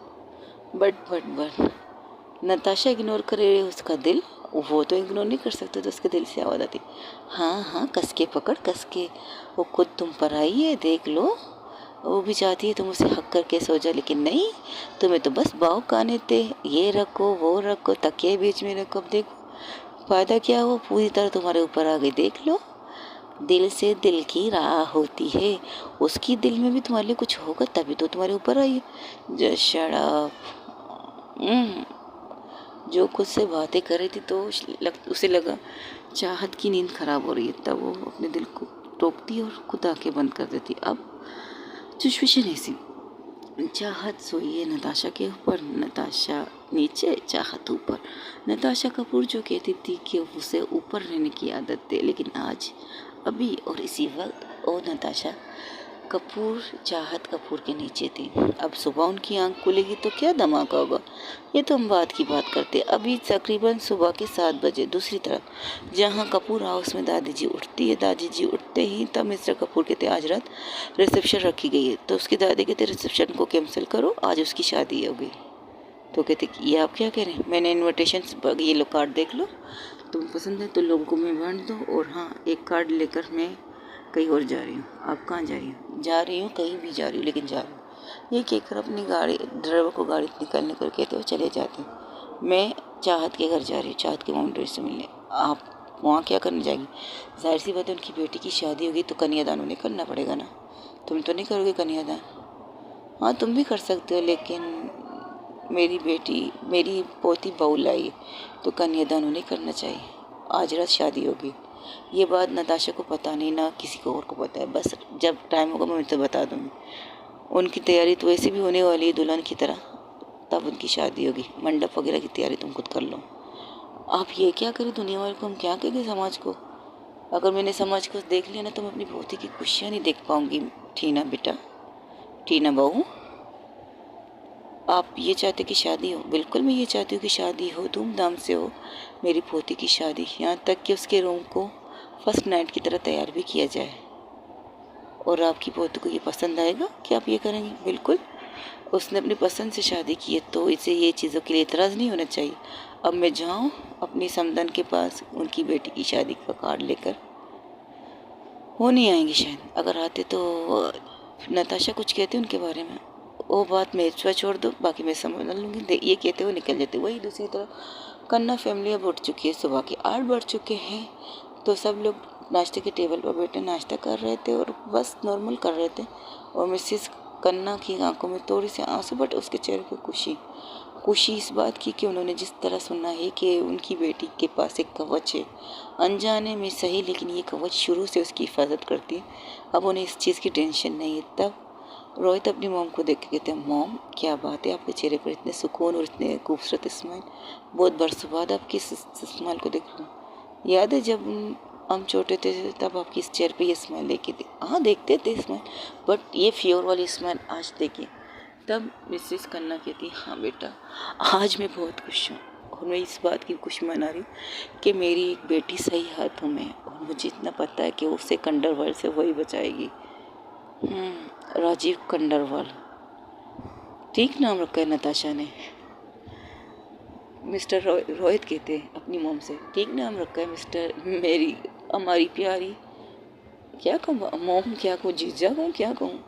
नताशा इग्नोर करे उसका दिल, वो तो इग्नोर नहीं कर सकता। तो उसके दिल से आवाज़ आती, हाँ हाँ कस के पकड़, कस के, वो खुद तुम पर आई है, देख लो। वो भी चाहती है तुम उसे हक करके सो जा, लेकिन नहीं, तुम्हें तो बस बाव काने थे, ये रखो वो रखो, तकिए बीच में रखो। अब देखो फ़ायदा क्या हो, पूरी तरह तुम्हारे ऊपर आ गई, देख लो। दिल से दिल की राह होती है, उसकी दिल में भी तुम्हारे लिए कुछ होगा तभी तो तुम्हारे ऊपर आई है। Just shut up. जो खुद से बातें कर रही थी तो उसे लगा चाहत की नींद खराब हो रही है। तब वो अपने दिल को टोकती और खुद आंखें बंद कर देती। अब सिचुएशन ऐसी, चाहत सोई है नताशा के ऊपर, नताशा नीचे, चाहत ऊपर। नताशा कपूर जो कहती थी कि उसे ऊपर रहने की आदत थी, लेकिन आज अभी और इसी वक्त वो नताशा कपूर चाहत कपूर के नीचे थी। अब सुबह उनकी आंख खुलेगी तो क्या धमाका होगा, ये तो हम बात की बात करते। अभी तकरीबन सुबह के 7 बजे। दूसरी तरफ जहां कपूर हाउस में दादी जी उठती है, दादी जी उठते ही तब मिस्टर कपूर कहते आज रात रिसेप्शन रखी गई है। तो उसकी दादी कहते रिसेप्शन को कैंसिल करो, आज उसकी शादी हो गई। तो कहते ये आप क्या कह रहे हैं, मैंने इन्विटेशन, ये लो कार्ड देख लो, तुम पसंद है तो लोगों को मैं बांट दो, और हाँ एक कार्ड लेकर मैं कहीं और जा रही हूँ। आप कहाँ जा रही हूँ? जा रही हूँ कहीं भी जा रही हूँ, लेकिन जा रही हूँ। ये कहकर अपनी गाड़ी ड्राइवर को गाड़ी निकालने कर कहते वो चले जाते हैं। मैं चाहत के घर जा रही हूँ, चाहत के माउंटेन से मिलने। आप वहाँ क्या करने जाएंगी? जाहिर सी बात है उनकी बेटी की शादी होगी तो कन्यादान उन्हें करना पड़ेगा ना। तुम तो नहीं करोगे कन्यादान? हाँ तुम भी कर सकते हो, लेकिन मेरी पोती बहू लाई तो कन्यादान उन्हें करना चाहिए। आज रात शादी होगी। ये बात नताशा को पता नहीं, ना किसी को और को पता है। बस जब टाइम होगा मैं तो बता दूँगी। उनकी तैयारी तो वैसे भी होने वाली है दुल्हन की तरह, तब उनकी शादी होगी। मंडप वगैरह की तैयारी तुम खुद कर लो। आप ये क्या करें, दुनिया वाले को हम क्या कहेंगे समाज को? अगर मैंने समाज को देख लिया ना तो मैं अपनी पोती की खुशियाँ नहीं देख पाऊँगी। टीना बेटा, टीना बहू, आप ये चाहते कि शादी हो? बिल्कुल मैं ये चाहती हूँ कि शादी हो, धूमधाम से हो, मेरी पोती की शादी, यहाँ तक कि उसके रूम को फर्स्ट नाइट की तरह तैयार भी किया जाए। और आपकी पोती को ये पसंद आएगा कि आप ये करेंगे? बिल्कुल। उसने अपनी पसंद से शादी की है तो इसे ये चीज़ों के लिए इतराज़ नहीं होना चाहिए। अब मैं जाऊँ अपनी समधन के पास उनकी बेटी की शादी का कार्ड लेकर? वो नहीं आएंगी शायद, अगर आते तो नताशा कुछ कहते उनके बारे में, वो बात मेरे पर छोड़ दो, बाकी मैं समझ लूँगी। ये कहते हुए निकल जाते। वही दूसरी तरफ कन्ना फैमिली अब उठ चुकी है, सुबह के 8 बढ़ चुके हैं, तो सब लोग नाश्ते के टेबल पर बैठे नाश्ता कर रहे थे और बस नॉर्मल कर रहे थे। और मिसेस कन्ना की आंखों में थोड़ी सी आंसू, बट उसके चेहरे पर खुशी। खुशी इस बात की कि उन्होंने जिस तरह सुना है कि उनकी बेटी के पास एक कवच है, अनजाने में सही लेकिन ये कवच शुरू से उसकी हिफाजत करती है। अब उन्हें इस चीज़ की टेंशन नहीं है। तब रोहित अपनी मोम को देख के कहते हैं, मोम क्या बात है, आपके चेहरे पर इतने सुकून और इतने खूबसूरत स्माइल, बहुत बरसों बाद आपकी इस स्माइल को देख रहा हूँ। याद है जब हम छोटे थे तब आपकी इस चेहरे पे ये स्माइल देखी थी? हाँ देखते थे स्माइल, बट ये फ्योर वाली स्माइल आज देखिए। तब मिसेस खन्ना कहती, हाँ बेटा आज मैं बहुत खुश हूँ, और मैं इस बात की खुशी मना रही हूँ कि मेरी एक बेटी सही हाथों में है, और मुझे इतना पता है कि उसे कंडरवाल से वही बचाएगी। राजीव कंडरवाल, ठीक नाम रखा है नताशा ने। मिस्टर रोहित कहते हैं अपनी मोम से, ठीक नाम रखा है मिस्टर, मेरी हमारी प्यारी, क्या कहूँ मोम, क्या कहूँ जीजा कहूँ, क्या कहूँ,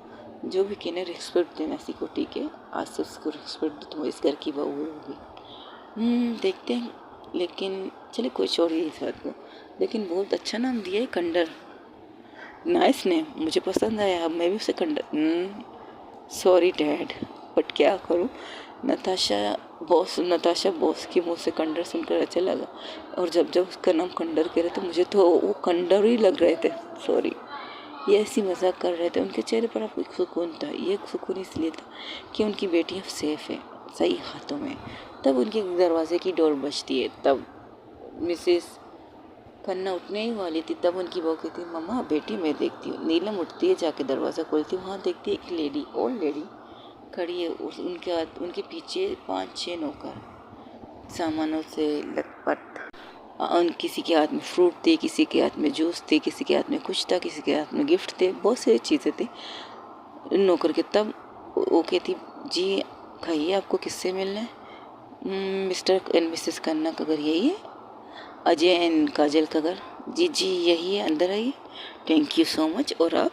जो भी कहने रिस्पेक्ट देना सीखो, ठीक है? आज से उसको रिस्पेक्ट दो, तुम इस घर की बहू होगी। देखते हैं, लेकिन चले कोई छोड़िए इस बात को, लेकिन बहुत अच्छा नाम दिया है कंडर, नाइस नेम, मुझे पसंद आया। अब मैं भी उसे कंडर, सॉरी डैड, बट क्या करूँ, नताशा बॉस के मुँह से कंडर सुनकर अच्छा लगा, और जब जब उसका नाम कंडर कह रहे थे मुझे तो वो कंडर ही लग रहे थे। सॉरी, ये ऐसी मजाक कर रहे थे, उनके चेहरे पर आपको एक सुकून था। ये सुकून इसलिए था कि उनकी बेटी अब सेफ है, सही हाथों में। तब उनके दरवाजे की डोर बजती है, तब मिसेस खन्ना उठने ही वाली थी, तब उनकी बहू कहती, मम्मा बेटी मैं देखती हूँ। नीलम उठती है, जाके दरवाज़ा खोलती है, वहाँ देखती है एक लेडी, ओल्ड लेडी खड़ी है। उनके पीछे 5-6 नौकर सामानों से लटपट, किसी के हाथ में फ्रूट थे, किसी के हाथ में जूस थे, किसी के हाथ में कुछ था, किसी के हाथ में गिफ्ट थे, बहुत सारी चीज़ें थी नौकर के। तब वो कहती, जी खाइए, आपको किससे मिलना है? मिस्टर एंड मिसेस खन्ना का घर यही है? अजय एंड काजल का घर? जी जी यही है, अंदर आइए। Thank you so much. और आप?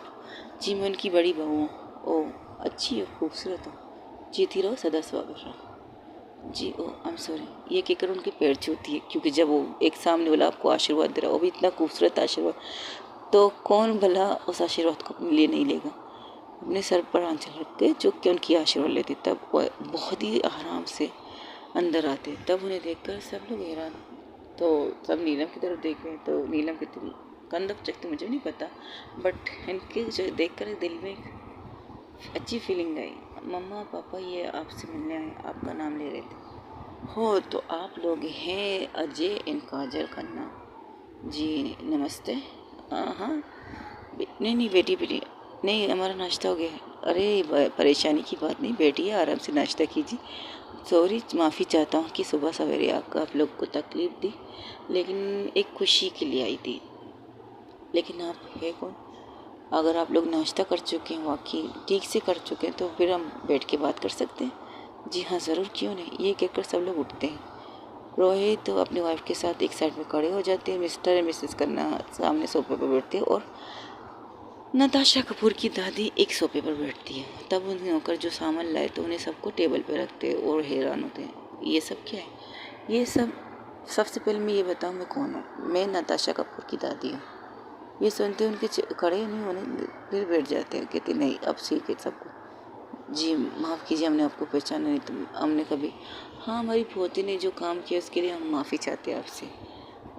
जी मैं उनकी बड़ी बहू हूँ। ओह अच्छी हो, खूबसूरत हो, जीती रहो, सदा स्वागत रहो। जी ओ आई एम सॉरी, ये कहकर उनके पैर छूती है, क्योंकि जब वो एक सामने वाला आपको आशीर्वाद दे रहा, वो भी इतना खूबसूरत आशीर्वाद, तो कौन भला उस आशीर्वाद को अपने लिए नहीं लेगा। अपने सर पर आंचल रख के झुक के उनकी आशीर्वाद लेते, तब वो बहुत ही आराम से अंदर आते। तब उन्हें देखकर सब लोग हैरान, तो सब नीलम की तरफ देख रहे हैं। तो नीलम की कंदक चकती मुझे नहीं पता, बट इनके जो देख कर दिल में अच्छी फीलिंग आई। मम्मा पापा ये आपसे मिलने आए, आपका नाम ले रहे थे। हो तो आप लोग हैं अजय एंड काजल खन्ना? जी नमस्ते। हाँ नहीं नहीं बेटी नहीं, हमारा नाश्ता हो गया है। अरे परेशानी की बात नहीं, बैठिए आराम से नाश्ता कीजिए। सॉरी, माफ़ी चाहता हूँ कि सुबह सवेरे आप लोग को तकलीफ़ दी, लेकिन एक खुशी के लिए आई थी। लेकिन आप है कौन? अगर आप लोग नाश्ता कर चुके हैं, वाकई ठीक से कर चुके हैं, तो फिर हम बैठ के बात कर सकते हैं। जी हाँ ज़रूर, क्यों नहीं। ये कहकर सब लोग उठते हैं। रोहित तो अपनी वाइफ के साथ एक साइड में खड़े हो जाते हैं, मिस्टर एंड मिसेस खन्ना सामने सोफे पर बैठते हैं, और नताशा कपूर की दादी एक सोफे पर बैठती है। तब उन नौकर जो सामान लाए तो उन्हें सबको टेबल पर रखते हैं और हैरान होते हैं, ये सब क्या है? ये सब, सबसे पहले मैं ये बताऊँ मैं कौन हूँ। मैं नताशा कपूर की दादी हूँ। ये सुनते उनके खड़े नहीं होने, फिर बैठ जाते हैं, कहते नहीं अब सीखे सबको। जी माफ़ कीजिए, हमने आपको पहचाना नहीं, तो हमने कभी, हाँ हमारी पोती ने जो काम किया उसके लिए हम माफ़ी चाहते हैं आपसे।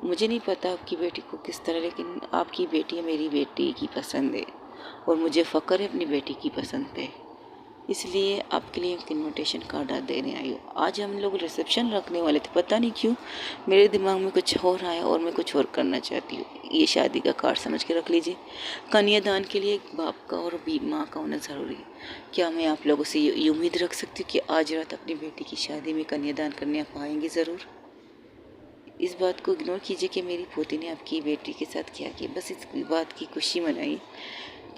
मुझे नहीं पता आपकी बेटी को किस तरह, लेकिन आपकी बेटी मेरी बेटी की पसंद है, और मुझे फ़ख्र है अपनी बेटी की पसंद पे। इसलिए आपके लिए एक इनविटेशन कार्ड देने आई हूँ। आज हम लोग रिसेप्शन रखने वाले थे, पता नहीं क्यों मेरे दिमाग में कुछ हो रहा है और मैं कुछ और करना चाहती हूँ। ये शादी का कार्ड समझ के रख लीजिए। कन्यादान के लिए एक बाप का और माँ का होना ज़रूरी है। क्या मैं आप लोगों से ये उम्मीद रख सकती हूँ कि आज रात अपनी बेटी की शादी में कन्यादान करने आप आएंगे ज़रूर? इस बात को इग्नोर कीजिए कि मेरी पोती ने आपकी बेटी के साथ क्या किया। बस इस बात की खुशी मनाइए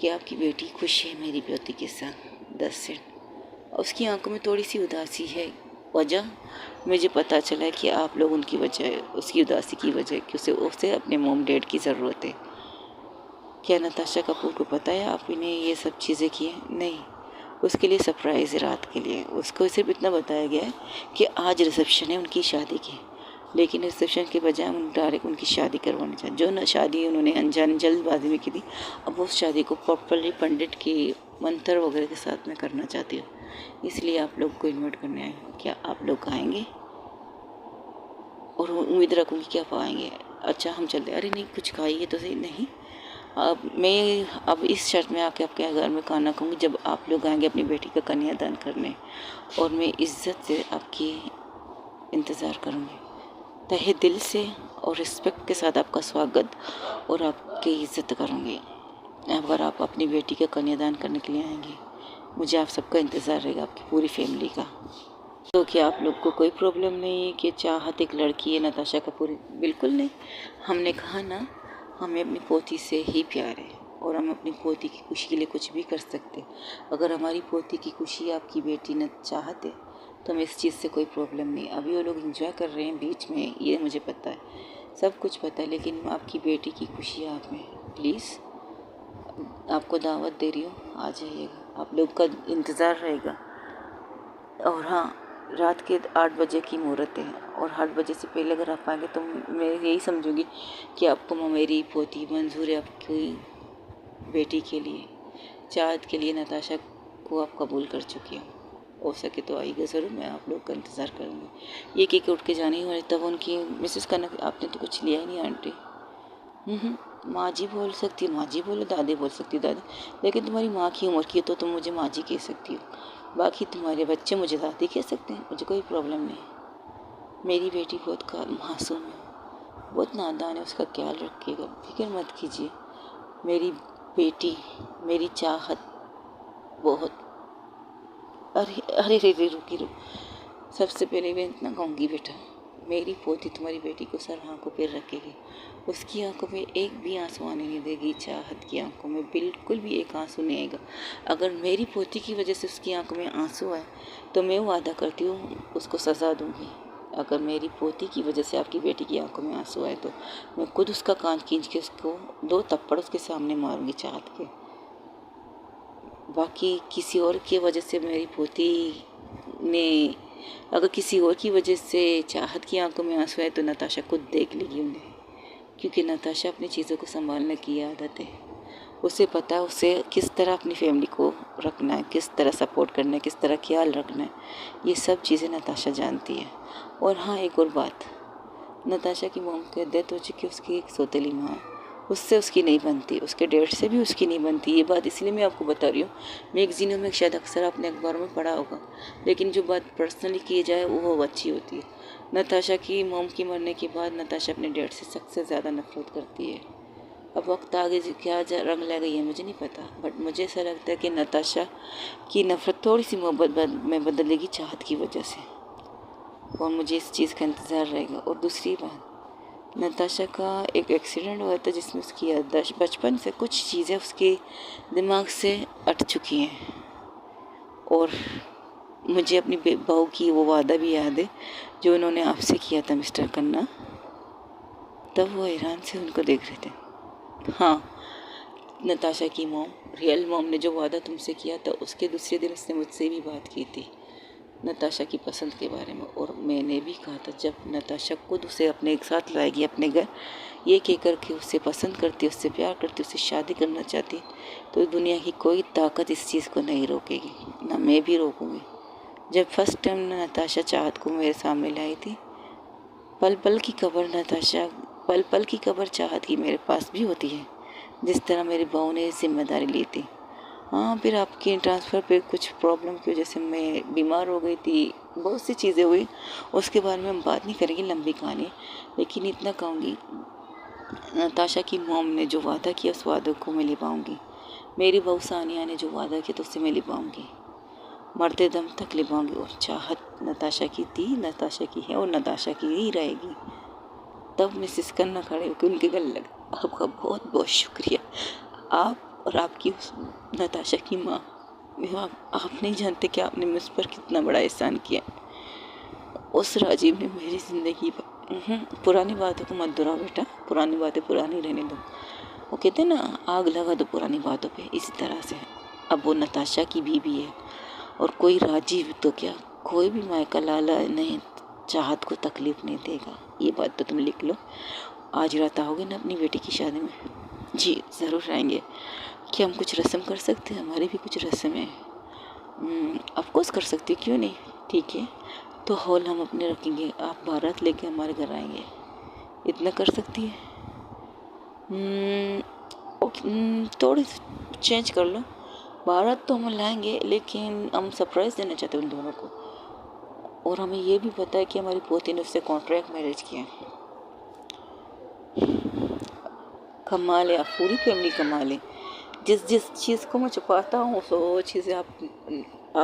कि आपकी बेटी खुश है मेरी पोती के साथ। 10 सेकंड। उसकी आंखों में थोड़ी सी उदासी है। वजह मुझे पता चला है कि आप लोग उनकी वजह, उसकी उदासी की वजह कि उसे अपने मॉम डैड की ज़रूरत है। क्या नताशा कपूर को पता है आप इन्हें ये सब चीज़ें की हैं? नहीं, उसके लिए सरप्राइज़ है रात के लिए। उसको सिर्फ इतना बताया गया है कि आज रिसेप्शन है उनकी शादी की, लेकिन रिसेप्शन के बजाय हम डायरेक्ट उनकी शादी करवाना चाहते। जो न शादी उन्होंने अनजान जल्दबाजी में की थी, अब उस शादी को प्रॉपरली पंडित की मंत्र वगैरह के साथ में करना चाहती हूँ। इसलिए आप लोग को इन्वाइट करने आई हूँ। क्या आप लोग आएंगे? और उम्मीद रखूँगी कि आप आएंगे। अच्छा हम चलते। अरे नहीं, कुछ खाइए तो सही। नहीं, अब इस शर्त में आके आपके घर में खाना खाऊंगी जब आप लोग आएंगे अपनी बेटी का कन्यादान करने, और मैं इज्जत से आपकी इंतज़ार करूंगी। तहे दिल से और रिस्पेक्ट के साथ आपका स्वागत और आपकी इज्जत करूंगी। अगर आप अपनी बेटी का कन्यादान करने के लिए आएंगे, मुझे आप सबका इंतज़ार रहेगा, आपकी पूरी फैमिली का। तो क्या आप लोग को कोई प्रॉब्लम नहीं है कि चाहत एक लड़की है नताशा कपूर? बिल्कुल नहीं। हमने कहा ना, हमें अपनी पोती से ही प्यार है और हम अपनी पोती की खुशी के लिए कुछ भी कर सकते। अगर हमारी पोती की खुशी आपकी बेटी न चाहते तो हमें इस चीज़ से कोई प्रॉब्लम नहीं। अभी वो लोग एंजॉय कर रहे हैं बीच में, ये मुझे पता है, सब कुछ पता है, लेकिन आपकी बेटी की खुशी आप में। प्लीज़ आपको दावत दे रही हूँ, आ जाइएगा, आप लोग का इंतज़ार रहेगा। और हाँ, रात के 8 बजे की मुहूर्त है और 8 बजे से पहले अगर आप आएंगे तो मैं यही समझूंगी कि आपको मेरी पोती मंजूर है। आपकी बेटी के लिए, चाहत के लिए नताशा को आप कबूल कर चुकी हूँ। हो सके तो आइएगा ज़रूर, मैं आप लोग का इंतज़ार करूँगी। ये केक उठ के जाने ही वाली, तब उनकी मिसेस करना कि आपने तो कुछ लिया ही नहीं आंटी। माँ जी बोल सकती है, माँ जी बोलो, दादी बोल सकती है दादी, लेकिन तुम्हारी माँ की उम्र की है तो तुम मुझे माँ जी कह सकती हो। बाकी तुम्हारे बच्चे मुझे दादी कह सकते हैं, मुझे कोई प्रॉब्लम नहीं। मेरी बेटी बहुत मासूम है, बहुत नादान है, उसका ख्याल रखिएगा, फिक्र मत कीजिए। मेरी बेटी, मेरी चाहत बहुत। अरे अरे रे रे, रुकी रुक। सबसे पहले मैं इतना कहूँगी, बेटा मेरी पोती तुम्हारी बेटी को सर आँखों पर रखेगी, उसकी आंखों में एक भी आंसू आने नहीं देगी। चाहत की आंखों में बिल्कुल भी एक आंसू नहीं आएगा। अगर मेरी पोती की वजह से उसकी आंखों में आंसू आए तो मैं वादा करती हूँ उसको सज़ा दूँगी। अगर मेरी पोती की वजह से आपकी बेटी की आंखों में आंसू आए तो मैं खुद उसका कान खींच के उसको 2 थप्पड़ उसके सामने मारूंगी चाहत के। बाकी किसी और की वजह से मेरी पोती ने, अगर किसी और की वजह से चाहत की आंखों में आंसू आए तो नताशा खुद देख लेगी उन्हें, क्योंकि नताशा अपनी चीज़ों को संभालने की आदत है। उसे पता है उसे किस तरह अपनी फैमिली को रखना है, किस तरह सपोर्ट करना है, किस तरह ख्याल रखना है, ये सब चीज़ें नताशा जानती है। और हाँ, एक और बात, नताशा की मॉम की डेथ हो चुकी है, उसकी एक सौतेली माँ है, उससे उसकी नहीं बनती, उसके डैड से भी उसकी नहीं बनती। ये बात इसलिए मैं आपको बता रही हूँ, मैगजीनों में शायद अक्सर आपने अखबारों में पढ़ा होगा, लेकिन जो बात पर्सनली की जाए वो अच्छी होती है। नताशा की मॉम की मरने के बाद नताशा अपने डैड से सख्त से ज़्यादा नफरत करती है। अब वक्त आगे क्या रंग ले गई है मुझे नहीं पता, बट मुझे ऐसा लगता है कि नताशा की नफरत थोड़ी सी मोहब्बत में बदलेगी चाहत की वजह से, और मुझे इस चीज़ का इंतज़ार रहेगा। और दूसरी बात, नताशा का एक एक्सीडेंट हुआ था जिसमें उसकी याददाश्त, बचपन से कुछ चीज़ें उसके दिमाग से अट चुकी हैं, और मुझे अपनी बहू की वो वादा भी याद है जो उन्होंने आपसे किया था मिस्टर खन्ना, तब वो हैरान से उनको देख रहे थे। हाँ, नताशा की मॉम, रियल मॉम ने जो वादा तुमसे किया था, उसके दूसरे दिन उसने मुझसे भी बात की थी नताशा की पसंद के बारे में, और मैंने भी कहा था जब नताशा खुद उसे अपने एक साथ लाएगी अपने घर, ये कहकर के उसे पसंद करती, उससे प्यार करती, उससे शादी करना चाहती, तो दुनिया की कोई ताकत इस चीज़ को नहीं रोकेगी, ना मैं भी रोकूँगी। जब फर्स्ट टाइम नताशा चाहत को मेरे सामने लाई थी, पल पल की खबर चाहत की मेरे पास भी होती है, जिस तरह मेरी बहू ने जिम्मेदारी ली थी। हाँ, फिर आपके ट्रांसफ़र पे कुछ प्रॉब्लम की वजह से मैं बीमार हो गई थी, बहुत सी चीज़ें हुई। उसके बारे में हम बात नहीं करेंगे, लंबी कहानी। लेकिन इतना कहूँगी, नताशा की मॉम ने जो वादा किया उस वादे को मैं निभाऊंगी। मेरी बहू सानिया ने जो वादा किया तो उससे मैं निभाऊंगी, मरते दम तक निभाऊंगी। और चाहत नताशा की थी, नताशा की है और नताशा की ही रहेगी। तब मिसेस करना खड़े होकर उनके गले लगा, आपका बहुत बहुत शुक्रिया, आप और आपकी उस नताशा की माँ। आप नहीं जानते कि आपने मुझ पर कितना बड़ा एहसान किया। उस राजीव ने मेरी ज़िंदगी पुरानी बातों को मत दोहराओ बेटा, पुरानी बातें पुरानी रहने दो। वो कहते हैं ना, आग लगा दो पुरानी बातों पे, इसी तरह से। अब वो नताशा की बीवी है और कोई राजीव तो क्या, कोई भी मायका लाला नहीं चाहत को तकलीफ़ नहीं देगा। ये बात तो तुम लिख लो। आज रात आओगे ना अपनी बेटी की शादी में? जी ज़रूर आएंगे। क्या हम कुछ रस्म कर सकते हैं? हमारी भी कुछ रस्म है। ऑफकोर्स कर सकती, क्यों नहीं। ठीक है, तो हॉल हम अपने रखेंगे, आप बारात लेके हमारे घर आएंगे, इतना कर सकती है? थोड़ी चेंज कर लो। बारात तो हम लाएंगे, लेकिन हम सरप्राइज़ देना चाहते हैं उन दोनों को। और हमें ये भी पता है कि हमारी पोती ने उससे कॉन्ट्रैक्ट मैरिज किया। कमाल है, आप पूरी फैमिली कमाल है। जिस जिस चीज़ को मैं छुपाता हूँ वो चीज़ें आप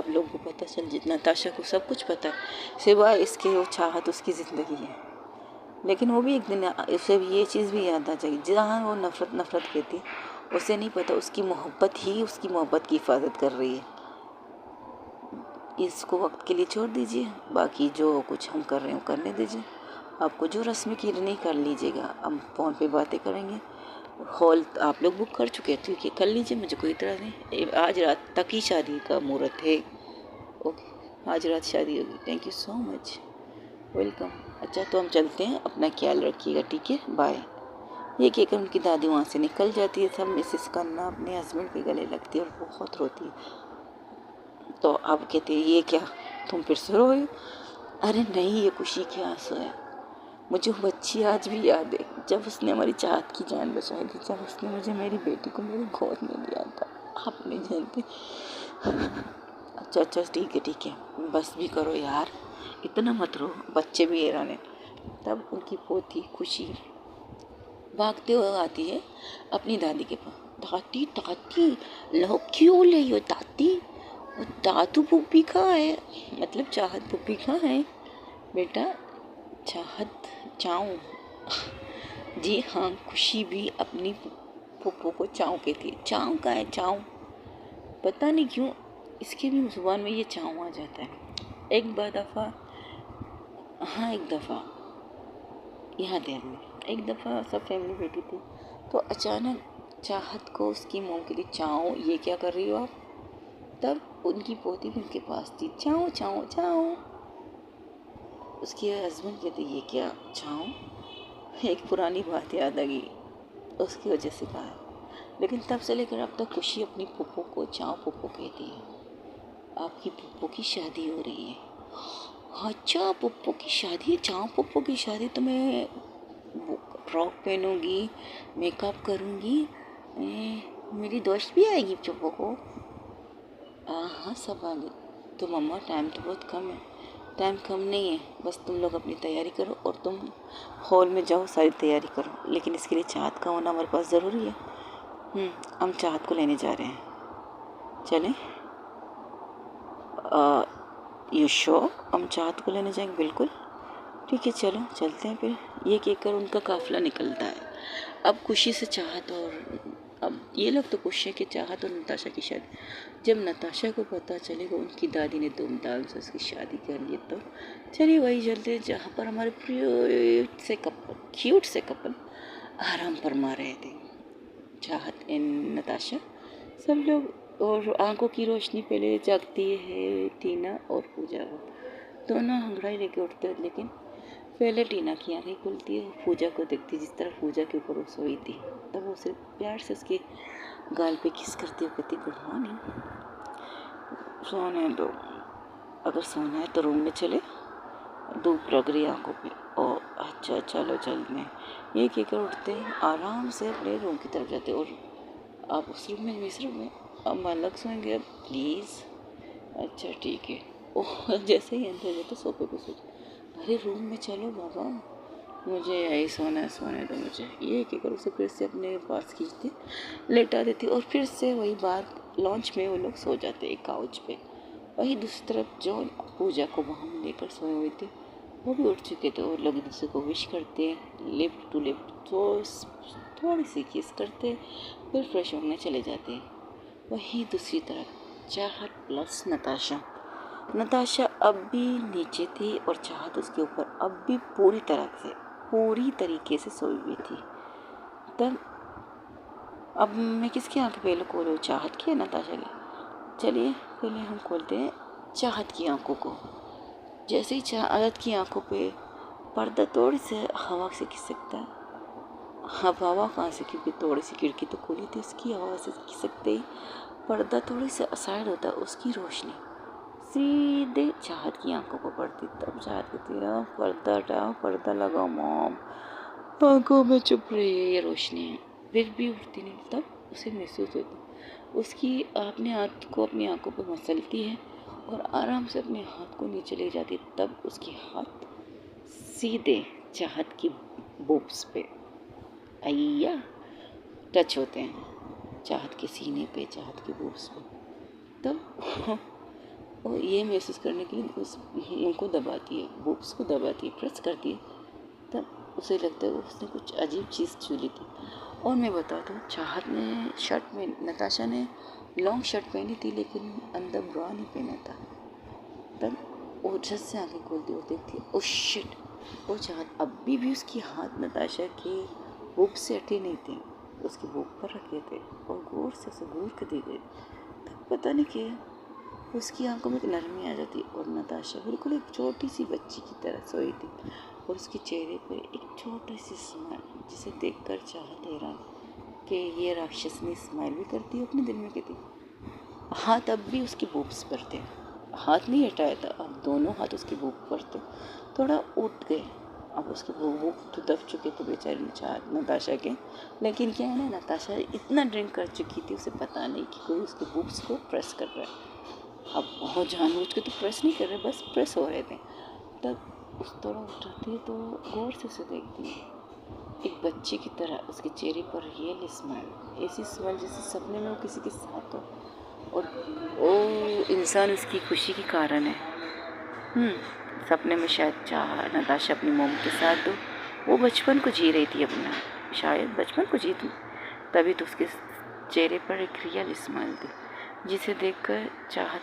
लोगों को पता चल, जितना नताशा को सब कुछ पता है, सिवाय इसके वो चाहत उसकी ज़िंदगी है। लेकिन वो भी एक दिन उसे भी ये चीज़ भी याद आ जाएगी, जहाँ वो नफ़रत नफ़रत कहती, उसे नहीं पता उसकी मोहब्बत ही उसकी मोहब्बत की हिफाजत कर रही है। इसको वक्त के लिए छोड़ दीजिए, बाकी जो कुछ हम कर रहे हैं करने दीजिए। आपको जो रस्में करनी कर लीजिएगा, हम फ़ोन पे बातें करेंगे। हॉल आप लोग बुक कर चुके हैं, ठीक है, कर लीजिए, मुझे कोई इतराज़ नहीं। आज रात तक ही शादी का मुहूर्त है। ओके, आज रात शादी होगी। Thank you so much, welcome. अच्छा, तो हम चलते हैं, अपना ख्याल रखिएगा, ठीक है, बाय। ये कहकर उनकी दादी वहाँ से निकल जाती है। सब मिसेस खन्ना अपने हस्बैंड के गले लगती है और बहुत रोती है। तो अब कहते हैं, ये क्या, तुम फिर से रोए? अरे नहीं, ये खुशी के आंसू है। मुझे वो बच्ची आज भी याद है, जब उसने हमारी चाहत की जान बचाई थी, जब उसने मुझे मेरी बेटी को मेरी गोद में लिया था। आप नहीं जानते। अच्छा अच्छा, ठीक है, बस भी करो यार, इतना मत रो, बच्चे भी हैरान हैं। तब उनकी पोती खुशी भागते हुए आती है अपनी दादी के पास। दादी दादी, लो क्यों ले हो दादी? वो दादू पुप्पी कहाँ है? मतलब चाहत पुप्पी कहाँ है बेटा? चाहत चाऊ। जी हाँ, खुशी भी अपनी पुप्पो को चाऊ कहती है। चाऊ का है चाऊ, पता नहीं क्यों इसके भी जुबान में ये चाऊ आ जाता है। एक दफ़ा, हाँ एक दफ़ा यहाँ ध्यान में, एक दफ़ा सब फैमिली बैठी थी, तो अचानक चाहत को उसकी मोम के लिए, चाऊ ये क्या कर रही हो आप? तब उनकी पोती भी उनके पास थी। चाऊ चाऊ चाऊ। उसके हस्बैंड कहते, ये क्या चाऊ? एक पुरानी बात याद आ गई, उसकी वजह से कहा है। लेकिन तब से लेकर अब तक खुशी अपनी पुप्पो को चाऊ पुप्पो कहती है। आपकी पुप्पो की शादी हो रही है? अच्छा, पुप्पो की शादी है, चाऊ पुप्पो की शादी, तो मैं फ्रॉक पहनूंगी, मेकअप करूंगी, मेरी दोस्त भी आएगी पुप्पो को। हाँ सब आ गए। तो मम्मा टाइम तो बहुत कम है। टाइम कम नहीं है, बस तुम लोग अपनी तैयारी करो और तुम हॉल में जाओ, सारी तैयारी करो। लेकिन इसके लिए चाहत का होना हमारे पास ज़रूरी है। हम चाहत को लेने जा रहे हैं, चलें? You sure? हम चाहत को लेने जाएंगे, बिल्कुल ठीक है, चलो चलते हैं फिर। ये कहकर उनका काफ़िला निकलता है। अब खुशी से चाहत, और अब ये लोग तो खुश है कि चाहत और नताशा की शादी। जब नताशा को पता चलेगा उनकी दादी ने धूमधाम से उसकी शादी कर ली, तो चलिए वही चलते हैं जहाँ पर हमारे क्यूट से कपल आराम फरमा रहे थे, चाहत एंड नताशा। सब लोग, और आंखों की रोशनी पहले जागती है टीना और पूजा, दोनों अंगड़ाई लेके उठते हैं। लेकिन पहले टीना की आंखें खुलती है, पूजा को देखती है, जिस तरह पूजा के ऊपर वो सोई थी। तब वो सिर्फ प्यार से उसके गाल पे किस करती है, कहती गुड मॉर्निंग, सोने दो, अगर सोना है तो रूम में चले, धूप लग रही आंखों पे। और अच्छा चलो चलते हैं, ये कहकर उठते हैं, आराम से अपने रूम की तरफ जाते। और आप उस रूम में, इस रूम में अब अलग सोएंगे अब प्लीज़। अच्छा ठीक है। ओह जैसे ही अंदर जाते सोफे पे सो, अरे रूम में चलो बाबा, मुझे यही सोना है, सोने दो मुझे। ये क्या करो, उसे फिर से अपने पास खींचती, लेटा देती और फिर से वही बात, लॉन्च में वो लोग सो जाते एक काउच पे। वही दूसरी तरफ जो पूजा को वहाँ लेकर सोए हुए थे वो भी उठ चुके थे और लोग एक दूसरे को विश करते, लिफ्ट टू लिफ्ट तो थोड़ी सी किस करते, फिर फ्रेश होने चले जाते। वहीं दूसरी तरफ चाहत प्लस नताशा, नताशा अब भी नीचे थी और चाहत उसके ऊपर अब भी पूरी तरीके से सोई हुई थी। तब अब मैं किसकी आंखें पहले खोलूँ, चाहत की या नताशा की? चलिए पहले हम खोलते हैं चाहत की आंखों को। जैसे ही चाहत की आंखों पे पर्दा थोड़ी से हवा से खिसकता है, अब हवा कहाँ से, क्योंकि थोड़ी सी खिड़की तो खुली थी उसकी, हवा से खिसकते ही पर्दा थोड़ी से असाइड होता, उसकी रोशनी सीधे चाहत की आंखों को पड़ती। तब चाहत कहती है पर्दा हटाओ, पर्दा लगाओ मॉम, आंखों में चुप रही है ये रोशनी है, फिर भी उठती नहीं। तब उसे महसूस होता, उसकी अपने हाथ को अपनी आंखों पर मसलती है और आराम से अपने हाथ को नीचे ले जाती है। तब उसके हाथ सीधे चाहत की बोब्स पे अय्या टच होते हैं, चाहत के सीने पे, चाहत के बोब्स पे। तब वो ये महसूस करने के लिए उनको दबाती है, बोब्स को दबाती है, प्रेस करती है। तब उसे लगता है उसने कुछ अजीब चीज़ छू ली थी। और मैं बता दूँ, चाहत ने शर्ट में, नताशा ने लॉन्ग शर्ट पहनी थी लेकिन अंदर ब्रा नहीं पहना था। तब वो झट से आंखें खोलती और देखती, ओह शिट, वो चाहत अभी भी उसकी हाथ नताशा के बुक से हटे नहीं थे, उसके बुक पर रखे थे और गौर से उसे घूर के दे गए। तब पता नहीं क्या उसकी आंखों में एक नरमी आ जाती और नताशा बिल्कुल एक छोटी सी बच्ची की तरह सोई थी और उसके चेहरे पर एक छोटी सी स्माइल, जिसे देखकर चाहत हैरान कि ये राक्षसनी स्माइल भी करती है। अपने दिल में कहती, हाथ अब भी उसके बूब्स पर थे, हाथ नहीं हटाया था, अब दोनों हाथ उसके बूब पर थे। थोड़ा उठ गए, अब उसके बूब तो दब चुके थे बेचारी नताशा के। लेकिन क्या है ना, नताशा इतना ड्रिंक कर चुकी थी, उसे पता नहीं कि कोई उसके बूब्स को प्रेस कर रहा है। अब वो जानबूझ के तो प्रेस नहीं कर रहे, बस प्रेस हो रहे थे। तब उस थोड़ा उठाती है तो गौर से उसे देखती है, एक बच्चे की तरह उसके चेहरे पर रियल स्माइल, ऐसी स्माइल जैसे सपने में वो किसी के साथ हो और वो इंसान उसकी खुशी के कारण है। सपने में शायद नताशा अपनी मोम के साथ हो, वो बचपन को जी रही थी अपना, शायद बचपन को जी थी, तभी तो उसके चेहरे पर एक रियल स्माइल थी, जिसे देखकर चाहत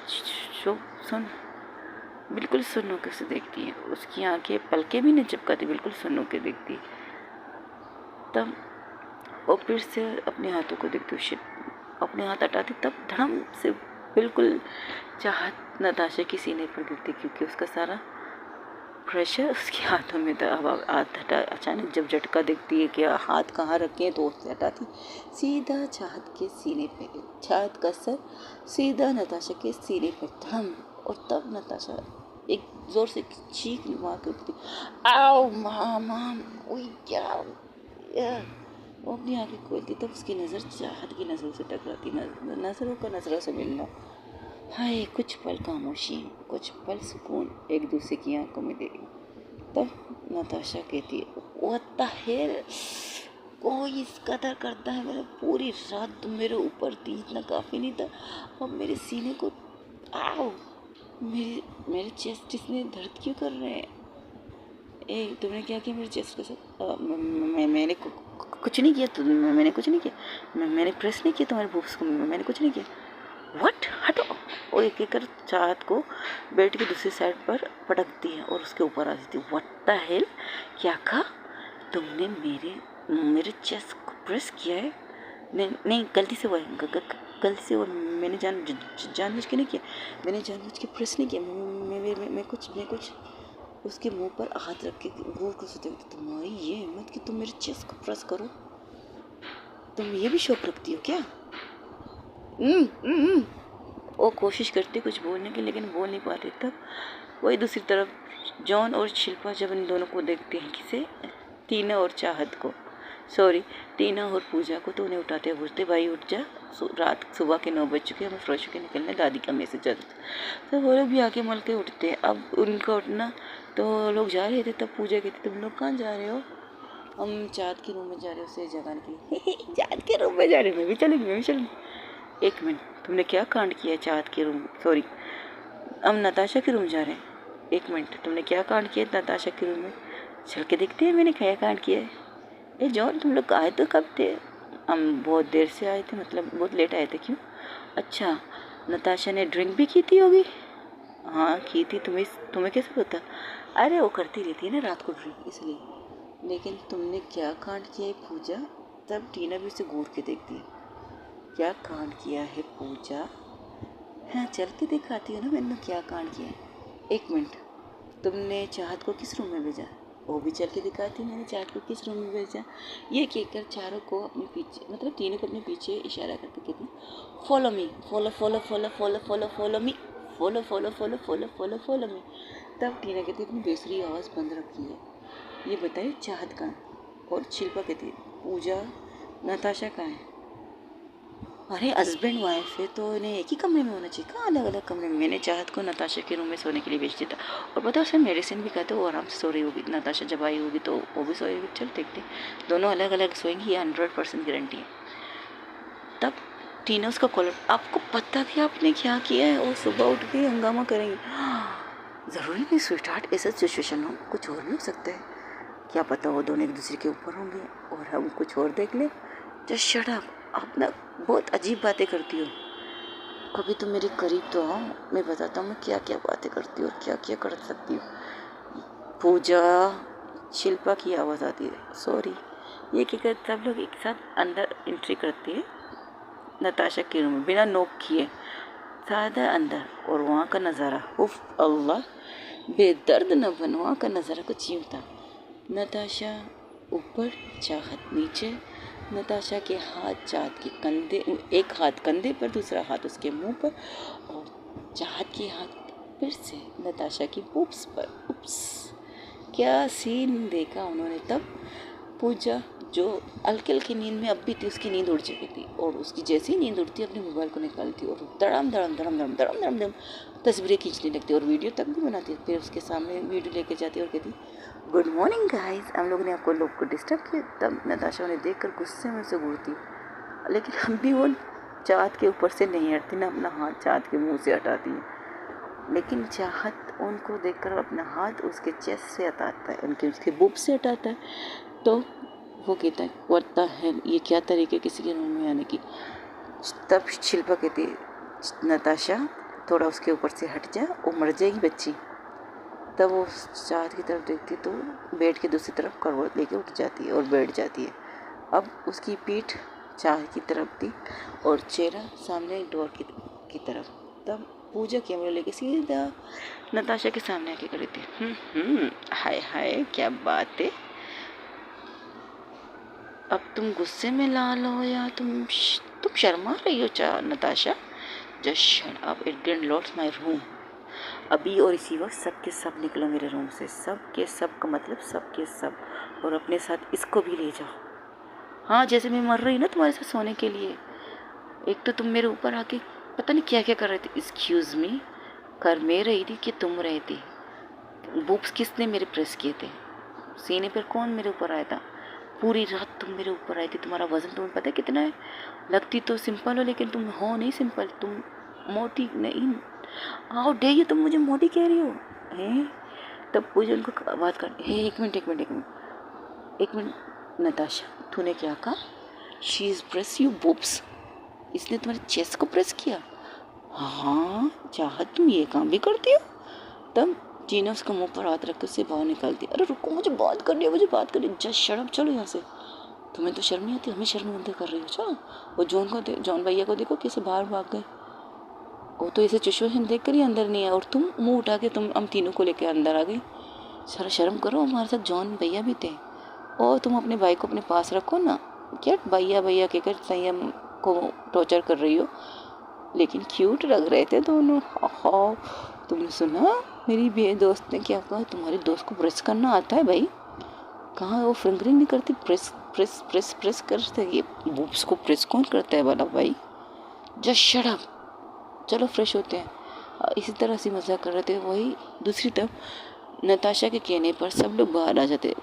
बिल्कुल सुन होकर उसे देखती है। उसकी आंखें पलके भी नहीं चिपकाती, बिल्कुल सुन होकर देखती है। तब वो फिर से अपने हाथों को देखती हुई अपने हाथ हटाती, तब धड़म से बिल्कुल चाहत नताशा के सीने पर गिरती, क्योंकि उसका सारा प्रेशर उसके हाथों में था। अब हाथ हटा, अचानक जब झटका देखती है कि हाथ कहाँ रखे हैं तो उससे हटाती, सीधा चाहत के सीने पे, चाहत का सर सीधा नताशा के सीने पे धम। और तब नताशा एक जोर से चीख मार के उठती, आओ मामा, वो अपनी आंखें खोलती, तब उसकी नज़र चाहत की नज़रों से टकराती, नज़रों का नज़रों से मिलना। हाय, कुछ पल खामोशी, कुछ पल सुकून एक दूसरे की आंखों में देख। तब नताशा कहती है, व्हाट द हेल, कोई इस कदर करता है, मेरा पूरी रात तुम मेरे ऊपर थी, इतना काफ़ी नहीं था, अब मेरे सीने को, आओ, मेरे चेस्ट इसने दर्द क्यों कर रहे हैं? तुमने क्या किया मेरे चेस्ट के साथ? मैंने कुछ नहीं किया, मैंने कुछ नहीं किया, मैंने प्रेस नहीं किया तुम्हारे बूब्स को, मैंने कुछ नहीं किया। व्हाट, हटो। वो एक एक कर चाहत को बेड की दूसरी साइड पर पटकती है और उसके ऊपर आ जाती है। व्हाट द हेल, क्या कहा तुमने? मेरे चेस्ट को प्रेस किया है? नहीं, गलती से हुआ है, गलती से हुआ, मैंने जानबूझ के नहीं किया, मैंने जानबूझ के प्रेस नहीं किया, मैं कुछ उसके मुंह पर हाथ रख के घूर कर सोचती, तुम्हारी ये हिम्मत कि तुम मेरे चेस्ट को प्रेस करो, तुम ये भी शौक रखती हो क्या? वो कोशिश करती कुछ बोलने की, लेकिन बोल नहीं पाती। तब वही दूसरी तरफ जॉन और शिल्पा जब इन दोनों को देखते हैं, किसे, टीना और चाहत को, सॉरी, टीना और पूजा को तो उन्हें उठाते हैं, पूछते भाई उठ जा, रात सुबह के 9 बज चुके, हमें फ्रेश होकर निकलना है, दादी का मैसेज आता था। तो वो लोग भी आके मल के उठते हैं। अब उनका उठना तो लोग जा रहे थे, तब पूजा कहती तुम लोग कहाँ जा रहे हो? हम चाँद के रूम में जा रहे हो उसे जगाने के लिए। चाँद के रूम में जा रहे हो? मैं भी चलूँगी। एक मिनट, तुमने क्या कांड किया है चाँद के रूम? सॉरी, हम नताशा के रूम जा रहे हैं। एक मिनट, तुमने क्या कांड किया है नताशा के रूम में? चल के देखते हैं मैंने क्या कांड किया है। ए जॉन, तुम लोग आए तो कब थे? हम बहुत देर से आए थे, मतलब बहुत लेट आए थे। क्यों? अच्छा, नताशा ने ड्रिंक भी की थी होगी? हाँ की थी। तुम्हें कैसे पता? अरे वो करती रहती है ना रात को ड्रिंक, इसलिए। लेकिन तुमने क्या कांड किया है पूजा? तब टीना भी उसे घूर के देखती है। क्या कांड किया है पूजा? हाँ चल के दिखाती हूँ ना मैंने क्या कांड किया है। एक मिनट, तुमने चाहत को किस रूम में भेजा? वो भी चल के दिखाती मैंने चाहत को किस रूम में भेजा। ये कहकर चारों को अपने पीछे, मतलब तीनों को अपने पीछे इशारा करके कहती follow me, follow follow follow follow follow follow me, follow follow follow follow follow follow me. तब टीना कहती अपनी बेसुरी आवाज़ बंद रखी है। ये बताइए चाहत कहाँ है? और शिल्पा कहती पूजा नताशा कहाँ है? अरे हस्बैंड वाइफ है तो इन्हें एक ही कमरे में होना चाहिए, कहाँ अलग अलग कमरे में? मैंने चाहत को नताशा के रूम में सोने के लिए भेज दिया था। और पता है उसे मेडिसिन भी कहते वो आराम से सो रही होगी। नताशा जब आई होगी तो वो भी सोई होगी। चल देखते, दोनों अलग अलग सोएंगी, ये 100% गारंटी है। तब टीना उसका कॉलर, आपको पता भी आपने क्या किया है? वो सुबह उठ के हंगामा करेंगी। ज़रूरी नहीं स्वीट हार्ट ऐसा सिचुएशन हो, कुछ और भी हो सकता है। क्या पता वो दोनों एक दूसरे के ऊपर होंगे और हम कुछ और देख लें। जस्ट शट अप, आप ना बहुत अजीब बातें करती हो। कभी तुम मेरे करीब तो आओ, मैं बताता हूँ मैं क्या क्या बातें करती हूँ और क्या क्या कर सकती हूँ। पूजा, शिल्पा की आवाज़ आती है। सॉरी, ये कहकर सब लोग एक साथ अंदर एंट्री करती है नताशा के रूम में, बिना नोक किए सादा अंदर। और वहाँ का नज़ारा, उफ अल्लाह, बेदर्द न बन, वहाँ का नज़ारा कुछ यूँ था। नताशा ऊपर, चाहत नीचे। नताशा के हाथ चाहत के कंधे, एक हाथ कंधे पर, दूसरा हाथ उसके मुंह पर, और चाहत के हाथ फिर से नताशा की बूब्स पर। उप्स, क्या सीन देखा उन्होंने तब। पूजा जो हल्की हल्की नींद में अब भी थी, उसकी नींद उड़ चुकी थी, और उसकी जैसी ही नींद उड़ती अपने मोबाइल को निकालती और धड़म धड़म धड़म धड़म धड़म धड़म धड़म तस्वीरें खींचने लगती और वीडियो तक भी बनाती। फिर उसके सामने वीडियो लेके जाती और कहती गुड मॉर्निंग गाइस, हम लोगों ने आपको लोग को डिस्टर्ब किया। तब नताशा उन्हें देखकर गुस्से में से घूरती, लेकिन हम भी वो चाहत के ऊपर से नहीं हटती ना, अपना हाथ चाहत के मुंह से हटाती है। लेकिन चाहत उनको देखकर अपना हाथ उसके चेस्ट से हटाता है, उसके बुब से हटाता है। तो वो कहता है व्हाट द हेल, ये क्या तरीके किसी के रूम में आने की। तब शिल्पा कहती है नताशा थोड़ा उसके ऊपर से हट जा, वो मर जाएगी बच्ची। तब वो चाहत की तरफ देखती तो बेड के दूसरी तरफ करवट लेके उठ जाती है और बैठ जाती है। अब उसकी पीठ चाहत की तरफ थी और चेहरा सामने डोर की तरफ। तब पूजा कैमरा लेके सीधा नताशा के सामने आके खड़ी थी। हाय हाय क्या बात है, अब तुम गुस्से में लाल हो या तुम शर्मा रही हो Natasha? Just shut up, it didn't lost my room. अभी और इसी वक्त सब के सब निकलो मेरे रूम से, सब के सब का मतलब सब के सब, और अपने साथ इसको भी ले जाओ। हाँ, जैसे मैं मर रही ना तुम्हारे साथ सोने के लिए। एक तो तुम मेरे ऊपर आके पता नहीं क्या क्या कर रहे थे। एक्सक्यूज़ मी, कर मैं रही थी कि तुम रहे थे? बुक्स किसने मेरे प्रेस किए थे? सीने पर कौन मेरे ऊपर आया था? पूरी रात तुम मेरे ऊपर आई थी। तुम्हारा वज़न तुम्हें पता है कितना है? लगती तो सिंपल हो लेकिन तुम हो नहीं सिंपल, तुम मोटी नहीं। आओ डे, ये तुम मुझे मोटी कह रही हो हैं? तब पूजा उनको बात कर, एक मिनट नताशा, तूने क्या कहा? She is press you boobs, इसने तुम्हारे चेस्ट को प्रेस किया? हाँ चाहत, तुम ये काम भी करती हो? तब जीना उसका मुंह पर हाथ रख के उससे बाहर निकालती। अरे रुको, मुझे बात करनी है, मुझे बात करनी है। जस्ट शट अप, चलो यहाँ से। तुम्हें तो शर्म नहीं आती, हमें शर्मिंदा कर रही हो। चलो वो जॉन भैया को देखो कैसे बाहर भाग गए। वो तो ऐसे सिचुएशन देख कर ही अंदर नहीं आया, और तुम मुंह उठा के तुम हम तीनों को लेकर अंदर आ गई। शर्म करो, हमारे साथ जॉन भैया भी थे। और तुम अपने भाई को अपने पास रखो ना, क्या भैया भैया कहकर संयम को टॉर्चर कर रही हो। लेकिन क्यूट लग रहे थे दोनों। हाँ, तुमने सुना मेरी दोस्त ने क्या कहा? तुम्हारे दोस्त को प्रेस करना आता है भाई? कहाँ वो फिंगरिंग नहीं करती, प्रेस प्रेस प्रेस प्रेस करते ये बूब्स को प्रेस कौन करता है वाला भाई, जस्ट शट अप, चलो फ्रेश होते हैं। इसी तरह से मजाक कर रहे थे। वही दूसरी तरफ नताशा के कहने पर सब लोग बाहर आ जाते,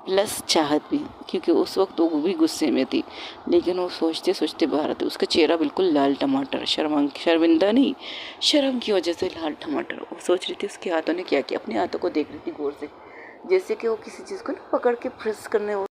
प्लस चाहत भी, क्योंकि उस वक्त वो भी गुस्से में थी, लेकिन वो सोचते सोचते बाहर आते। उसका चेहरा बिल्कुल लाल टमाटर, शर्मिंदा नहीं, शर्म की वजह से लाल टमाटर। वो सोच रही थी उसके हाथों ने क्या किया, अपने हाथों को देख रही थी गौर से, जैसे कि वो किसी चीज़ को ना पकड़ के प्रेस करने, वो